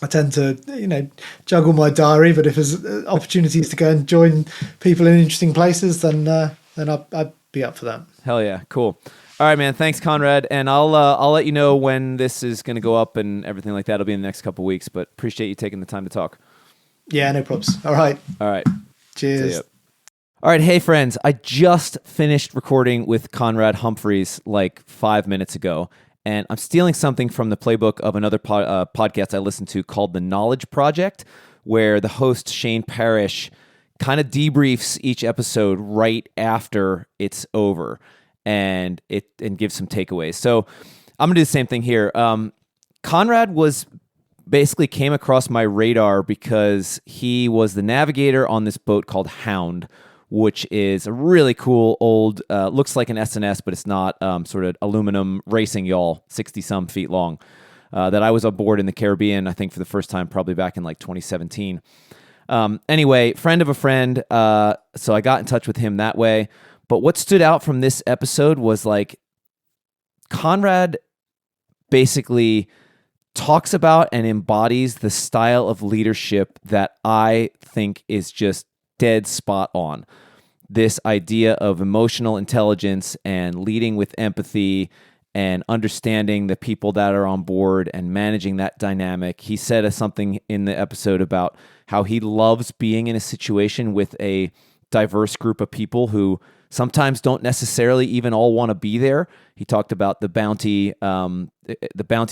I tend to, juggle my diary, but if there's opportunities to go and join people in interesting places, then I'd be up for that. Hell yeah, cool. All right, man. Thanks, Conrad, and I'll let you know when this is going to go up and everything like that. It'll be in the next couple of weeks, but appreciate you taking the time to talk. Yeah, no props. All right. Cheers. All right, hey friends. I just finished recording with Conrad Humphries like 5 minutes ago. And I'm stealing something from the playbook of another podcast I listened to called The Knowledge Project, where the host, Shane Parrish, kind of debriefs each episode right after it's over and gives some takeaways. So I'm going to do the same thing here. Conrad basically came across my radar because he was the navigator on this boat called HOUND, which is a really cool old, looks like an SNS, but it's not, sort of aluminum racing yawl, 60-some feet long, that I was aboard in the Caribbean, I think for the first time, probably back in like 2017. Anyway, friend of a friend, so I got in touch with him that way. But what stood out from this episode was like Conrad basically talks about and embodies the style of leadership that I think is just dead spot on. this idea of emotional intelligence and leading with empathy and understanding the people that are on board and managing that dynamic. He said something in the episode about how he loves being in a situation with a diverse group of people who sometimes don't necessarily even all want to be there. He talked about the bounty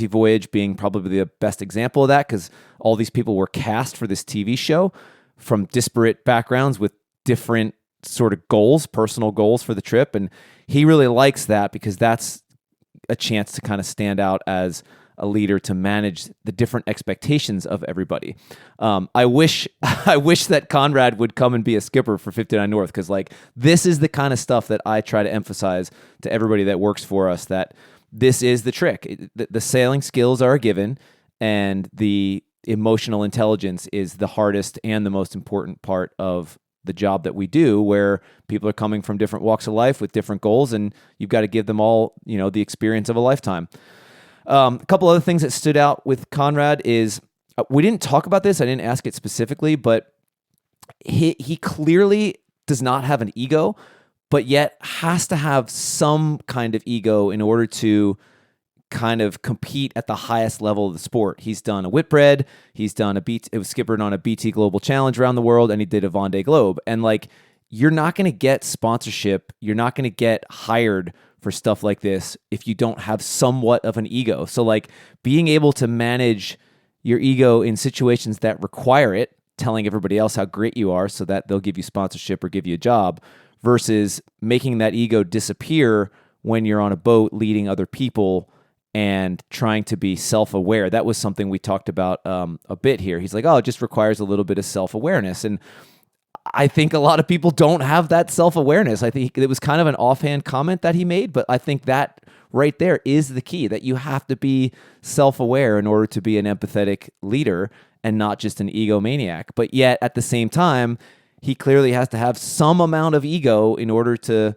voyage being probably the best example of that, because all these people were cast for this TV show from disparate backgrounds with different sort of goals, personal goals for the trip. And he really likes that because that's a chance to kind of stand out as a leader, to manage the different expectations of everybody. I wish that Conrad would come and be a skipper for 59 North, because like this is the kind of stuff that I try to emphasize to everybody that works for us, that this is the trick. The sailing skills are a given, and the emotional intelligence is the hardest and the most important part of the job that we do, where people are coming from different walks of life with different goals, and you've got to give them all, the experience of a lifetime. A couple other things that stood out with Conrad is, we didn't talk about this, I didn't ask it specifically, but he clearly does not have an ego, but yet has to have some kind of ego in order to kind of compete at the highest level of the sport. He's done a Whitbread, he's done it was skippered on a BT Global Challenge around the world, and he did a Vendée Globe. And like, you're not going to get sponsorship, you're not going to get hired for stuff like this if you don't have somewhat of an ego. So like, being able to manage your ego in situations that require it, telling everybody else how great you are so that they'll give you sponsorship or give you a job, versus making that ego disappear when you're on a boat leading other people and trying to be self-aware. That was something we talked about a bit here. He's like, oh, it just requires a little bit of self-awareness. And I think a lot of people don't have that self-awareness. I think it was kind of an offhand comment that he made, but I think that right there is the key, that you have to be self-aware in order to be an empathetic leader and not just an egomaniac. But yet at the same time, he clearly has to have some amount of ego in order to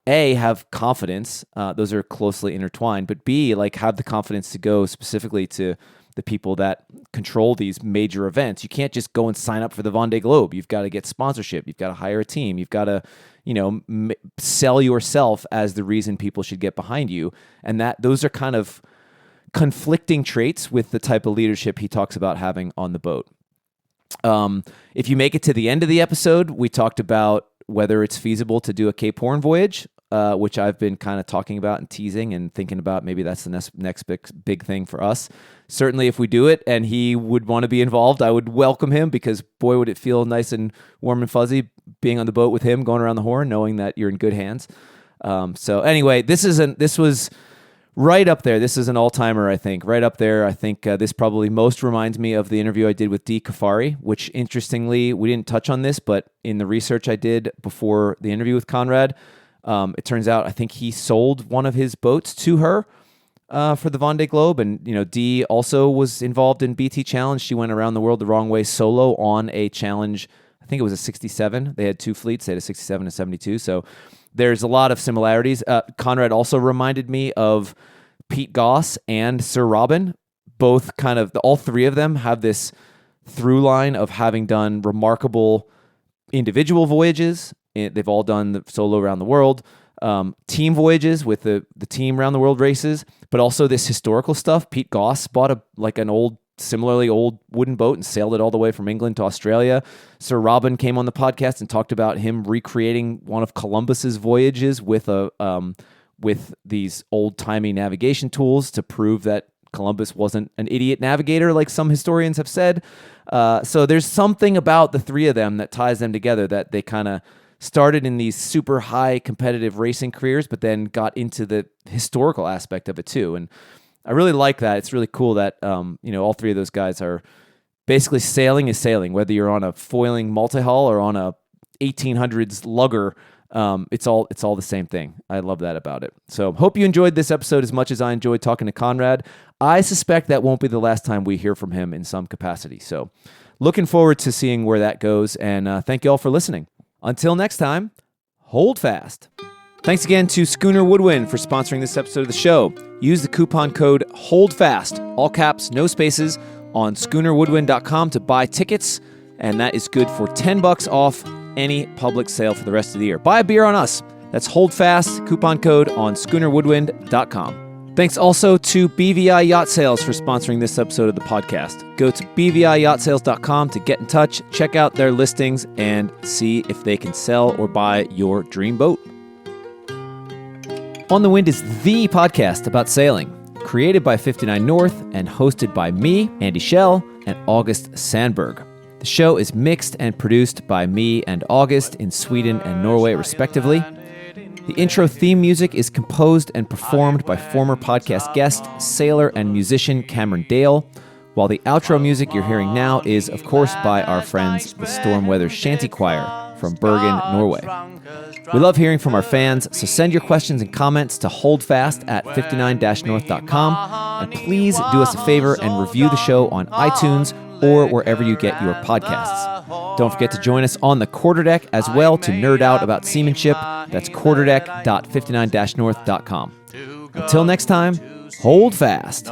A, have confidence. Those are closely intertwined, but B, like, have the confidence to go specifically to the people that control these major events. You can't just go and sign up for the Vendée Globe. You've got to get sponsorship. You've got to hire a team. You've got to, sell yourself as the reason people should get behind you. And those are kind of conflicting traits with the type of leadership he talks about having on the boat. If you make it to the end of the episode, we talked about whether it's feasible to do a Cape Horn voyage, which I've been kind of talking about and teasing and thinking about. Maybe that's the next big thing for us. Certainly, if we do it and he would want to be involved, I would welcome him, because boy, would it feel nice and warm and fuzzy being on the boat with him, going around the Horn, knowing that you're in good hands. So anyway, this was right up there. This is an all-timer, I think. Right up there. I think this probably most reminds me of the interview I did with Dee Kafari, which, interestingly, we didn't touch on this, but in the research I did before the interview with Conrad, it turns out I think he sold one of his boats to her for the Vendée Globe. And, Dee also was involved in BT Challenge. She went around the world the wrong way solo on a challenge. I think it was a 67. They had two fleets. They had a 67 and 72. So there's a lot of similarities. Conrad also reminded me of Pete Goss and Sir Robin. Both all three of them have this through line of having done remarkable individual voyages. They've all done the solo around the world, team voyages with the team around the world races, but also this historical stuff. Pete Goss bought an similarly old wooden boat and sailed it all the way from England to Australia. Sir Robin came on the podcast and talked about him recreating one of Columbus's voyages with these old-timey navigation tools to prove that Columbus wasn't an idiot navigator, like some historians have said. So there's something about the three of them that ties them together, that they kind of started in these super high competitive racing careers, but then got into the historical aspect of it too. And I really like that. It's really cool that, all three of those guys are basically sailing is sailing, whether you're on a foiling multi-hull or on a 1800s lugger. It's all the same thing. I love that about it. So hope you enjoyed this episode as much as I enjoyed talking to Conrad. I suspect that won't be the last time we hear from him in some capacity. So looking forward to seeing where that goes. And thank you all for listening. Until next time, hold fast. Thanks again to Schooner Woodwind for sponsoring this episode of the show. Use the coupon code HOLDFAST, all caps, no spaces, on schoonerwoodwind.com to buy tickets. And that is good for $10 off any public sail for the rest of the year. Buy a beer on us. That's Hold Fast, coupon code on schoonerwoodwind.com. Thanks also to BVI Yacht Sales for sponsoring this episode of the podcast. Go to bviyachtSales.com to get in touch, check out their listings, and see if they can sell or buy your dream boat. On the Wind is the podcast about sailing, created by 59 North and hosted by me, Andy Schell, and August Sandberg. The show is mixed and produced by me and August in Sweden and Norway, respectively. The intro theme music is composed and performed by former podcast guest, sailor, and musician Cameron Dale, while the outro music you're hearing now is, of course, by our friends, the Storm Weather Shanty Choir from Bergen, Norway. We love hearing from our fans, so send your questions and comments to holdfast@59-north.com, and please do us a favor and review the show on iTunes or wherever you get your podcasts. Don't forget to join us on the Quarterdeck as well to nerd out about seamanship. That's quarterdeck.59-north.com. Until next time, hold fast.